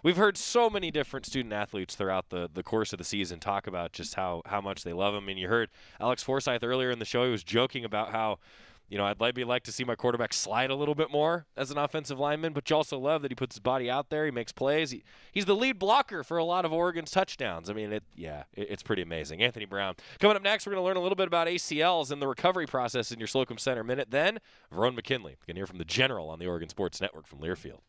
we've heard so many different student athletes throughout the course of the season talk about just how much they love him. I mean, you heard Alex Forsyth earlier in the show. He was joking about how, I'd like to see my quarterback slide a little bit more as an offensive lineman, but you also love that he puts his body out there. He makes plays. He's the lead blocker for a lot of Oregon's touchdowns. I mean, it's pretty amazing. Anthony Brown. Coming up next, we're going to learn a little bit about ACLs and the recovery process in your Slocum Center Minute. Then, Verone McKinley. You can hear from the General on the Oregon Sports Network from Learfield.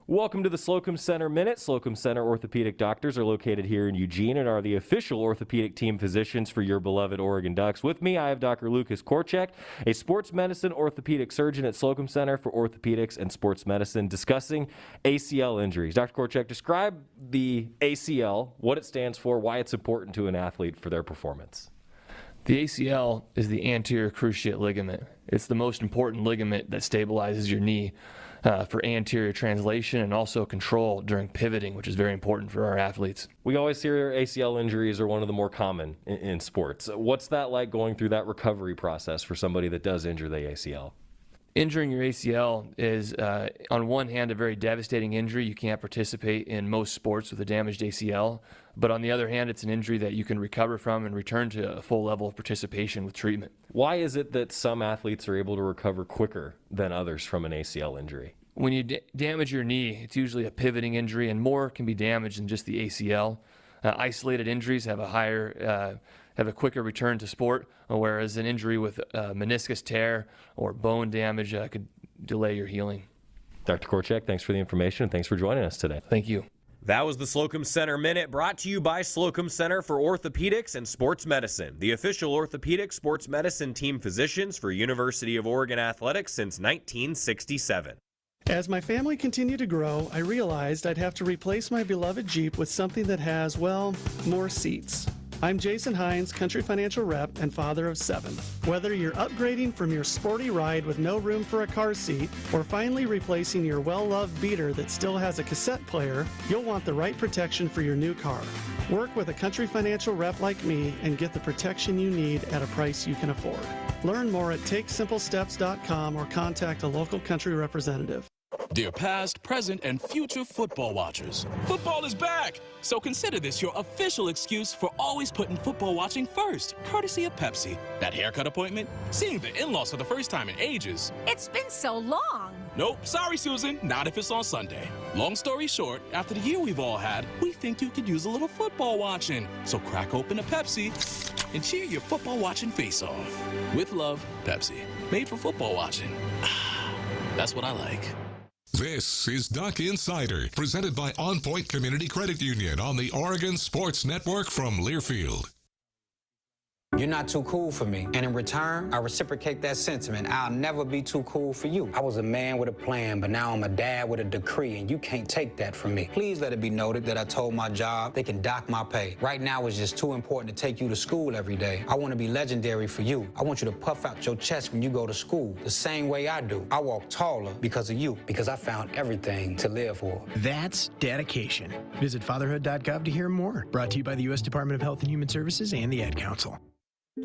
Welcome to the Slocum Center Minute. Slocum Center orthopedic doctors are located here in Eugene and are the official orthopedic team physicians for your beloved Oregon Ducks. With me, I have Dr. Lucas Korchak, a sports medicine orthopedic surgeon at Slocum Center for Orthopedics and Sports Medicine, discussing ACL injuries. Dr. Korchak, describe the ACL, what it stands for, why it's important to an athlete for their performance. The ACL is the anterior cruciate ligament. It's the most important ligament that stabilizes your knee for anterior translation and also control during pivoting, which is very important for our athletes. We always hear ACL injuries are one of the more common in sports. What's that like going through that recovery process for somebody that does injure the ACL? Injuring your ACL is, on one hand, a very devastating injury. You can't participate in most sports with a damaged ACL. But on the other hand, it's an injury that you can recover from and return to a full level of participation with treatment. Why is it that some athletes are able to recover quicker than others from an ACL injury? When you damage your knee, it's usually a pivoting injury, and more can be damaged than just the ACL. Isolated injuries have a quicker return to sport, whereas an injury with meniscus tear or bone damage could delay your healing. Dr. Korchak, thanks for the information, and thanks for joining us today. Thank you. That was the Slocum Center Minute, brought to you by Slocum Center for Orthopedics and Sports Medicine, the official orthopedic sports medicine team physicians for University of Oregon Athletics since 1967. As my family continued to grow, I realized I'd have to replace my beloved Jeep with something that has, well, more seats. I'm Jason Hines, Country Financial Rep and father of 7. Whether you're upgrading from your sporty ride with no room for a car seat or finally replacing your well-loved beater that still has a cassette player, you'll want the right protection for your new car. Work with a Country Financial Rep like me and get the protection you need at a price you can afford. Learn more at TakeSimpleSteps.com or contact a local Country representative. Dear past, present, and future football watchers, football is back! So consider this your official excuse for always putting football watching first, courtesy of Pepsi. That haircut appointment? Seeing the in-laws for the first time in ages. It's been so long. Nope, sorry, Susan, not if it's on Sunday. Long story short, after the year we've all had, we think you could use a little football watching. So crack open a Pepsi and cheer your football watching face off. With love, Pepsi. Made for football watching. That's what I like. This is Duck Insider, presented by On Point Community Credit Union on the Oregon Sports Network from Learfield. You're not too cool for me. And in return, I reciprocate that sentiment. I'll never be too cool for you. I was a man with a plan, but now I'm a dad with a decree, and you can't take that from me. Please let it be noted that I told my job they can dock my pay. Right now, it's just too important to take you to school every day. I want to be legendary for you. I want you to puff out your chest when you go to school, the same way I do. I walk taller because of you, because I found everything to live for. That's dedication. Visit fatherhood.gov to hear more. Brought to you by the U.S. Department of Health and Human Services and the Ad Council.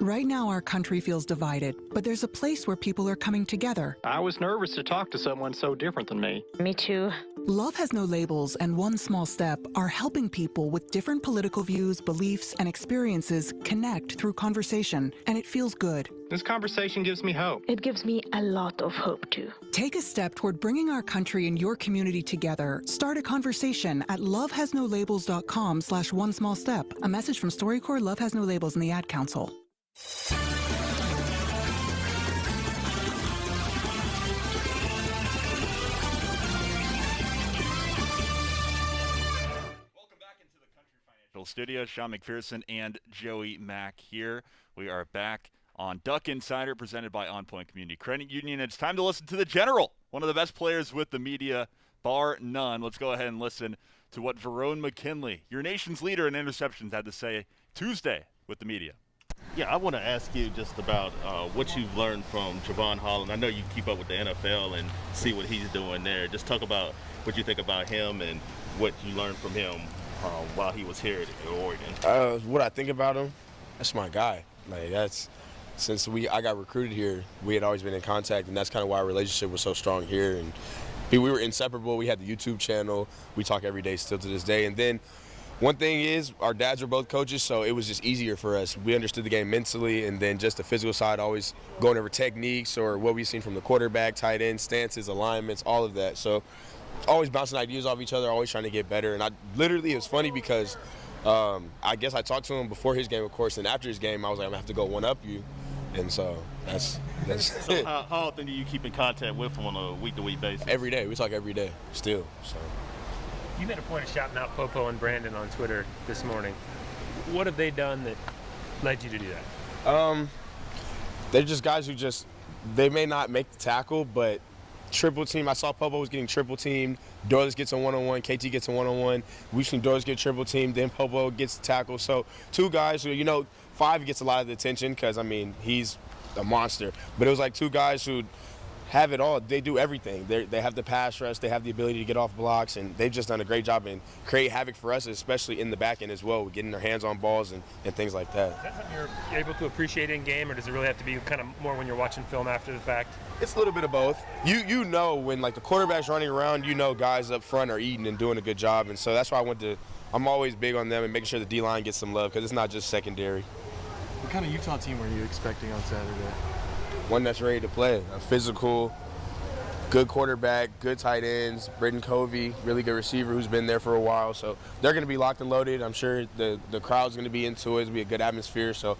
Right now, our country feels divided, but there's a place where people are coming together. I was nervous to talk to someone so different than me. Me too. Love Has No Labels and One Small Step are helping people with different political views, beliefs, and experiences connect through conversation, and it feels good. This conversation gives me hope. It gives me a lot of hope, too. Take a step toward bringing our country and your community together. Start a conversation at lovehasnolabels.com/one small step. A message from StoryCorps, Love Has No Labels, and the Ad Council. Studio, Sean McPherson and Joey Mack here. We are back on Duck Insider, presented by On Point Community Credit Union. It's time to listen to the General, one of the best players with the media, bar none. Let's go ahead and listen to what Verone McKinley, your nation's leader in interceptions, had to say Tuesday with the media. Yeah, I want to ask you just about what you've learned from Javon Holland. I know you keep up with the NFL and see what he's doing there. Just talk about what you think about him and what you learned from him while he was here at Oregon. What I think about him, that's my guy. Like, that's since I got recruited here, we had always been in contact, and that's kind of why our relationship was so strong here. And we were inseparable. We had the YouTube channel. We talk every day still to this day. And then one thing is, our dads are both coaches, so it was just easier for us. We understood the game mentally, and then just the physical side, always going over techniques or what we've seen from the quarterback, tight end, stances, alignments, all of that. So always bouncing ideas off each other, always trying to get better. And it was funny because I guess I talked to him before his game, of course, and after his game, I was like, I'm going to have to go one-up you. And so that's so it. How often do you keep in contact with him on a week-to-week basis? Every day. We talk every day still. So. You made a point of shouting out Popo and Brandon on Twitter this morning. What have they done that led you to do that? They're just guys who they may not make the tackle, but triple team. I saw Popo was getting triple teamed. Doyles gets a one-on-one. KT gets a one-on-one. We've seen Doyles get triple teamed. Then Popo gets the tackle. So two guys who, Five gets a lot of the attention because, he's a monster. But it was like two guys who have it all. They do everything. They have the pass rush. They have the ability to get off blocks. And they've just done a great job and create havoc for us, especially in the back end as well, with getting their hands on balls and things like that. Is that something you're able to appreciate in game, or does it really have to be kind of more when you're watching film after the fact? It's a little bit of both. You know when the quarterback's running around, guys up front are eating and doing a good job. And so that's why I'm always big on them and making sure the D-line gets some love because it's not just secondary. What kind of Utah team were you expecting on Saturday? One that's ready to play, a physical, good quarterback, good tight ends, Britton Covey, really good receiver who's been there for a while. So they're going to be locked and loaded. I'm sure the crowd's going to be into it. It'll be a good atmosphere. So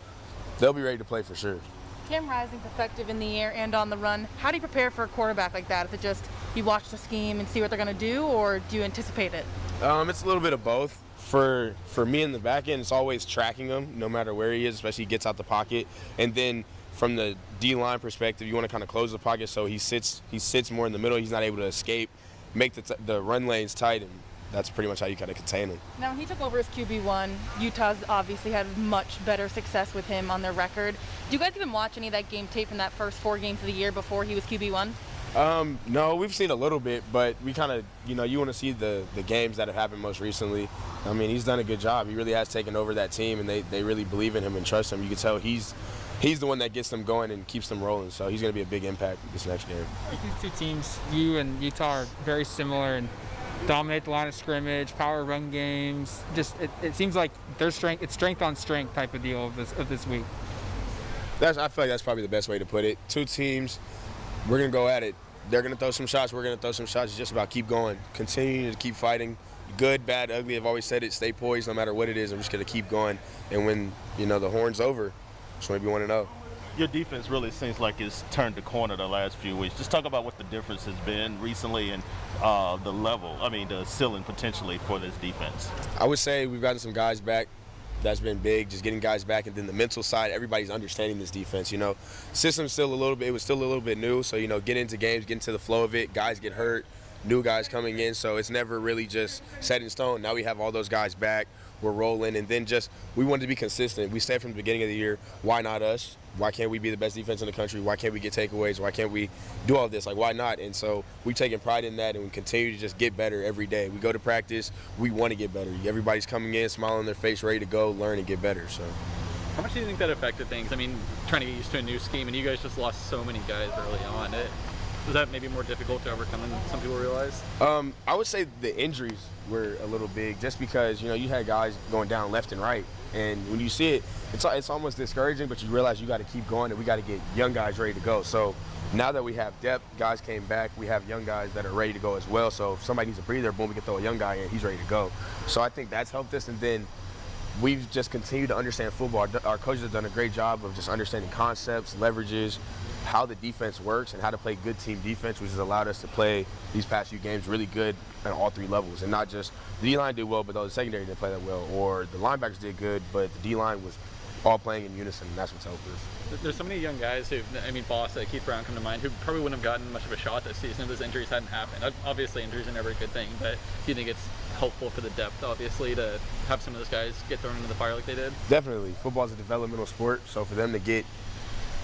they'll be ready to play for sure. Cam Rising's effective in the air and on the run. How do you prepare for a quarterback like that? Is it just you watch the scheme and see what they're going to do, or do you anticipate it? It's a little bit of both. For me in the back end, it's always tracking him no matter where he is, especially he gets out the pocket. And then from the D-line perspective, you want to kind of close the pocket so he sits more in the middle. He's not able to escape, make the run lanes tight, and that's pretty much how you kind of contain him. Now, when he took over as QB1, Utah's obviously had much better success with him on their record. Do you guys even watch any of that game tape from that first 4 games of the year before he was QB1? No, we've seen a little bit, but we kind of, you want to see the games that have happened most recently. He's done a good job. He really has taken over that team, and they really believe in him and trust him. You can tell he's the one that gets them going and keeps them rolling, so he's going to be a big impact this next game. These two teams, you and Utah, are very similar and dominate the line of scrimmage, power run games. It seems like it's strength on strength type of deal of this week. I feel like that's probably the best way to put it. Two teams, we're going to go at it. They're going to throw some shots. We're going to throw some shots. It's just about keep going, continue to keep fighting. Good, bad, ugly. I've always said it. Stay poised no matter what it is. I'm just going to keep going. And when, the horn's over, just want to be 1-0. Your defense really seems like it's turned the corner the last few weeks. Just talk about what the difference has been recently and the ceiling potentially for this defense. I would say we've gotten some guys back. That's been big, just getting guys back. And then the mental side, everybody's understanding this defense. System's still it was still a little bit new. So, get into games, get into the flow of it. Guys get hurt, new guys coming in. So it's never really just set in stone. Now we have all those guys back. We're rolling. And then we wanted to be consistent. We said from the beginning of the year, why not us? Why can't we be the best defense in the country? Why can't we get takeaways? Why can't we do all this? Why not? And so we've taken pride in that, and we continue to just get better every day. We go to practice. We want to get better. Everybody's coming in, smiling on their face, ready to go, learn, and get better. So. How much do you think that affected things? I mean, trying to get used to a new scheme, and you guys just lost so many guys early on. Was that maybe more difficult to overcome than some people realize? I would say the injuries were a little big, just because you had guys going down left and right, and when you see it, it's almost discouraging. But you realize you got to keep going, and we got to get young guys ready to go. So now that we have depth, guys came back, we have young guys that are ready to go as well. So if somebody needs a breather, boom, we can throw a young guy in, he's ready to go. So I think that's helped us, and then we've just continued to understand football. Our coaches have done a great job of just understanding concepts, leverages, how the defense works, and how to play good team defense, which has allowed us to play these past few games really good at all three levels. And not just the D-line did well, but the secondary didn't play that well, or the linebackers did good, but the D-line was all playing in unison, and that's what's helped us. There's so many young guys who, Boss, Keith Brown come to mind, who probably wouldn't have gotten much of a shot this season if those injuries hadn't happened. Obviously, injuries are never a good thing, but do you think it's helpful for the depth, obviously, to have some of those guys get thrown into the fire like they did? Definitely. Football is a developmental sport, so for them to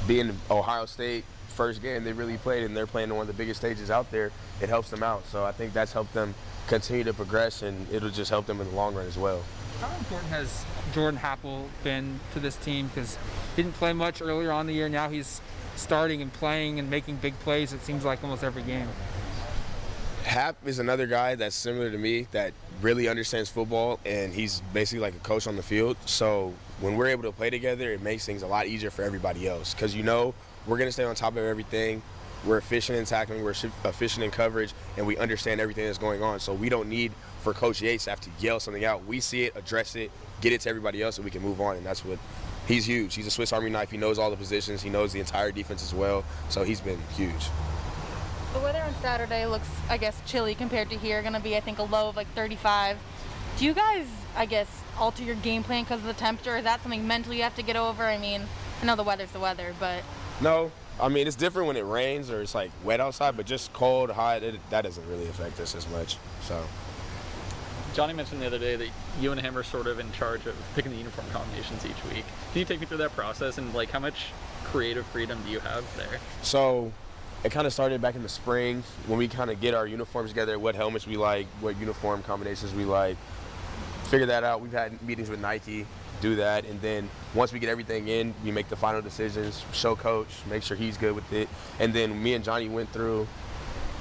be in Ohio State, first game they really played, and they're playing on one of the biggest stages out there, it helps them out. So I think that's helped them continue to progress, and it'll just help them in the long run as well. How important has Jordan Happel been to this team? Because he didn't play much earlier on in the year. Now he's starting and playing and making big plays, it seems like, almost every game. Hap is another guy that's similar to me that really understands football, and he's basically like a coach on the field. So when we're able to play together, it makes things a lot easier for everybody else, because we're going to stay on top of everything. We're efficient in tackling, we're efficient in coverage, and we understand everything that's going on. So we don't need for Coach Yates to have to yell something out. We see it, address it, get it to everybody else, and we can move on. And that's what he's huge. He's a Swiss Army knife. He knows all the positions. He knows the entire defense as well. So he's been huge. The weather on Saturday looks, I guess, chilly compared to here. Going to be, I think, a low of like 35. Do you guys, I guess, alter your game plan because of the temperature? Is that something mentally you have to get over? I mean, I know the weather's the weather, but... No. I mean, it's different when it rains or it's like wet outside, but just cold, hot, that doesn't really affect us as much. So, Johnny mentioned the other day that you and him are sort of in charge of picking the uniform combinations each week. Can you take me through that process, and like how much creative freedom do you have there? So it kind of started back in the spring when we kind of get our uniforms together, what helmets we like, what uniform combinations we like, figure that out. We've had meetings with Nike, do that, and then once we get everything in, we make the final decisions, show coach, make sure he's good with it, and then me and Johnny went through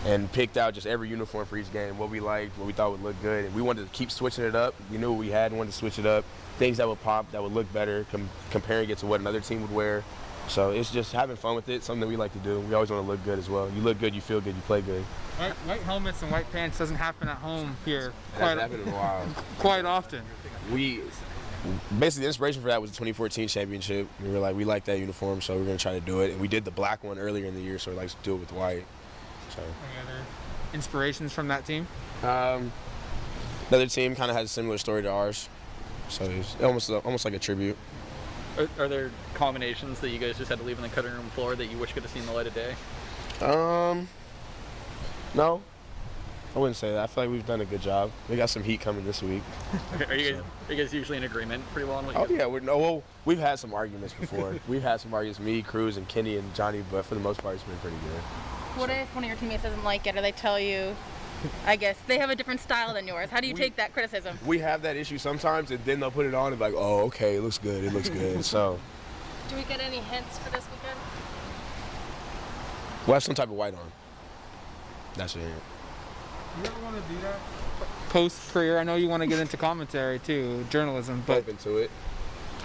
and picked out just every uniform for each game, what we liked, what we thought would look good, and we wanted to keep switching it up. We knew what we had and wanted to switch it up, things that would pop, that would look better, comparing it to what another team would wear. So it's just having fun with it, something that we like to do. We always want to look good as well. You look good, you feel good, you play good. White helmets and white pants doesn't happen at home here Hasn't happened in a while. quite often. Basically, the inspiration for that was the 2014 championship. We were like, we like that uniform, so we're going to try to do it. And we did the black one earlier in the year, so we like to do it with white. So. Any other inspirations from that team? Another team kind of has a similar story to ours, so it's almost like a tribute. Are there combinations that you guys just had to leave on the cutting room floor that you wish could have seen the light of day? No. I wouldn't say that. I feel like we've done a good job. We got some heat coming this week. Are you guys usually in agreement pretty well on what you yeah. We've had some arguments before. We've had some arguments, me, Cruz, and Kenny, and Johnny, but for the most part, it's been pretty good. What if one of your teammates doesn't like it, or they tell you, I guess, they have a different style than yours? How do you take that criticism? We have that issue sometimes, and then they'll put it on and be like, oh, okay, it looks good, so. Do we get any hints for this weekend? We'll have some type of white on. That's it. You ever want to do that? Post-career, I know you want to get into commentary too, journalism, but... Open to it.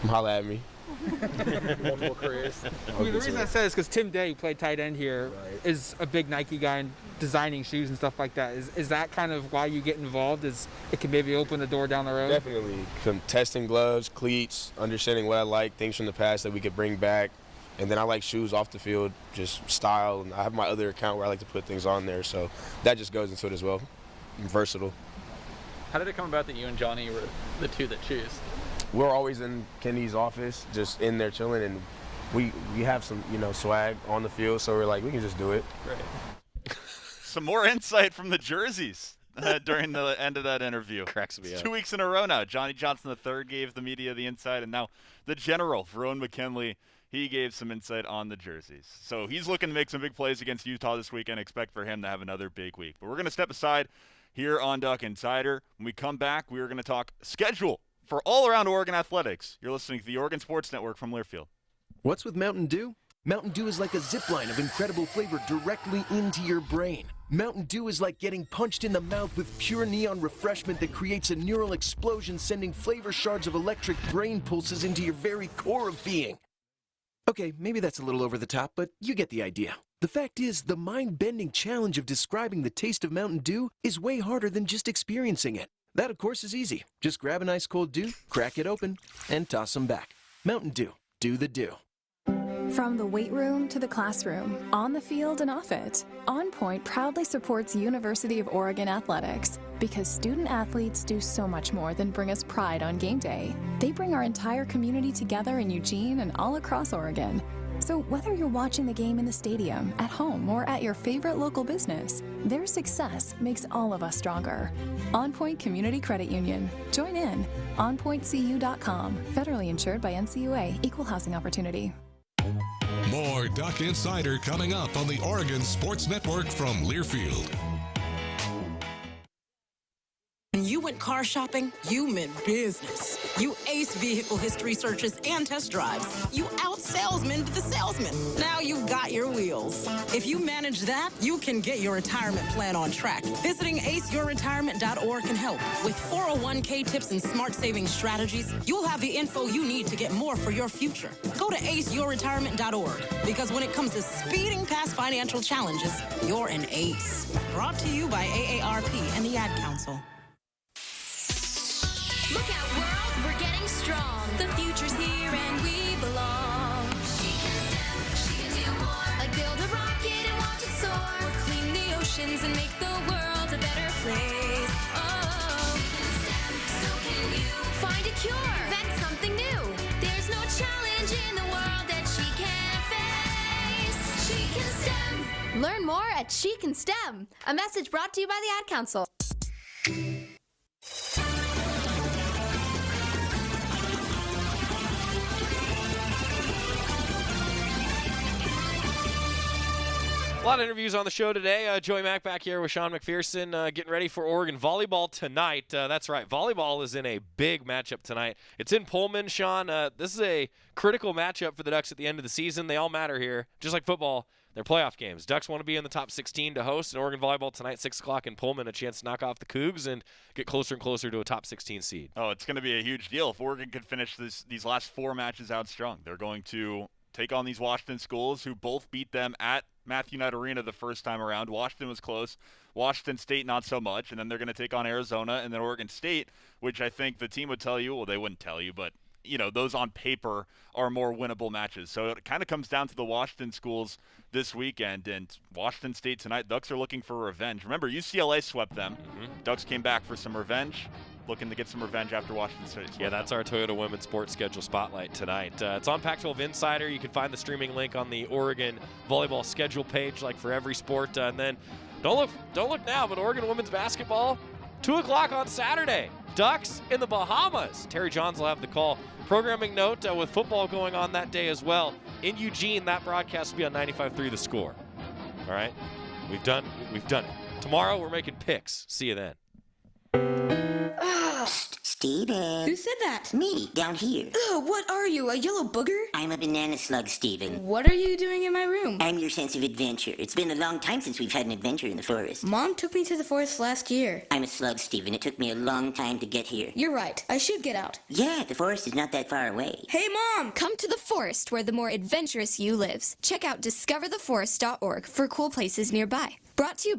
Come holla at me. Multiple careers. I mean, the reason I said is because Tim Day, who played tight end here, is a big Nike guy and designing shoes and stuff like that. Is that kind of why you get involved? Is it can maybe open the door down the road? Definitely. Some testing gloves, cleats, understanding what I like, things from the past that we could bring back. And then I like shoes off the field, just style. And I have my other account where I like to put things on there. So that just goes into it as well. I'm versatile. How did it come about that you and Johnny were the two that choose? We're always in Kenny's office, just in there chilling, and we have some, swag on the field, so we're like, we can just do it. Right. Some more insight from the jerseys during the end of that interview. Cracks me up. 2 weeks in a row now. Johnny Johnson III gave the media the insight, and now the general, Verone McKinley, he gave some insight on the jerseys. So he's looking to make some big plays against Utah this weekend. Expect for him to have another big week. But we're going to step aside here on Duck Insider. When we come back, we are going to talk schedule for all-around Oregon athletics, you're listening to the Oregon Sports Network from Learfield. What's with Mountain Dew? Mountain Dew is like a zip line of incredible flavor directly into your brain. Mountain Dew is like getting punched in the mouth with pure neon refreshment that creates a neural explosion, sending flavor shards of electric brain pulses into your very core of being. Okay, maybe that's a little over the top, but you get the idea. The fact is, the mind-bending challenge of describing the taste of Mountain Dew is way harder than just experiencing it. That, of course, is easy. Just grab an ice cold Dew, crack it open, and toss them back. Mountain Dew. Do the Dew. From the weight room to the classroom, on the field and off it, On Point proudly supports University of Oregon athletics because student athletes do so much more than bring us pride on game day. They bring our entire community together in Eugene and all across Oregon. So whether you're watching the game in the stadium, at home, or at your favorite local business, their success makes all of us stronger. On Point Community Credit Union. Join in. OnPointCU.com. Federally insured by NCUA. Equal housing opportunity. More Duck Insider coming up on the Oregon Sports Network from Learfield. When you went car shopping, you meant business. You aced vehicle history searches and test drives. You out-salesmaned the salesman. Now you've got your wheels. If you manage that, you can get your retirement plan on track. Visiting aceyourretirement.org can help. With 401k tips and smart saving strategies, you'll have the info you need to get more for your future. Go to aceyourretirement.org, because when it comes to speeding past financial challenges, you're an ace. Brought to you by AARP and the Ad Council. Look out, world, we're getting strong. The future's here and we belong. She can do more. Like build a rocket and watch it soar. Or clean the oceans and make the world a better place. Oh, so can you find a cure? Invent something new. There's no challenge in the world that she can't face. She can STEM. Learn more at She Can STEM. A message brought to you by the Ad Council. A lot of interviews on the show today. Joey Mack back here with Sean McPherson, getting ready for Oregon volleyball tonight. That's right, volleyball is in a big matchup tonight. It's in Pullman, Sean. This is a critical matchup for the Ducks at the end of the season. They all matter here, just like football. They're playoff games. Ducks want to be in the top 16 to host, and Oregon volleyball tonight, 6 o'clock in Pullman, a chance to knock off the Cougs and get closer and closer to a top 16 seed. Oh, it's going to be a huge deal if Oregon can finish these last 4 matches out strong. They're going to take on these Washington schools who both beat them at Matthew Knight Arena the first time around. Washington was close. Washington State not so much. And then they're going to take on Arizona and then Oregon State, which I think the team would tell you, well, they wouldn't tell you, but, you know, those on paper are more winnable matches. So it kind of comes down to the Washington schools this weekend. And Washington State tonight, Ducks are looking for revenge. Remember, UCLA swept them. Ducks came back for some revenge. Looking to get some revenge after Washington State. Yeah, that's our Toyota Women's Sports Schedule Spotlight tonight. It's on Pac-12 Insider. You can find the streaming link on the Oregon volleyball schedule page, like for every sport. And then don't look now, but Oregon women's basketball, 2 o'clock on Saturday. Ducks in the Bahamas. Terry Johns will have the call. Programming note, with football going on that day as well. In Eugene, that broadcast will be on 95.3 The Score. All right? We've done it. Tomorrow, we're making picks. See you then. Steven. Who said that? Me, down here. Ugh, what are you, a yellow booger? I'm a banana slug, Steven. What are you doing in my room? I'm your sense of adventure. It's been a long time since we've had an adventure in the forest. Mom took me to the forest last year. I'm a slug, Steven. It took me a long time to get here. You're right. I should get out. Yeah, the forest is not that far away. Hey, Mom! Come to the forest where the more adventurous you lives. Check out discovertheforest.org for cool places nearby. Brought to you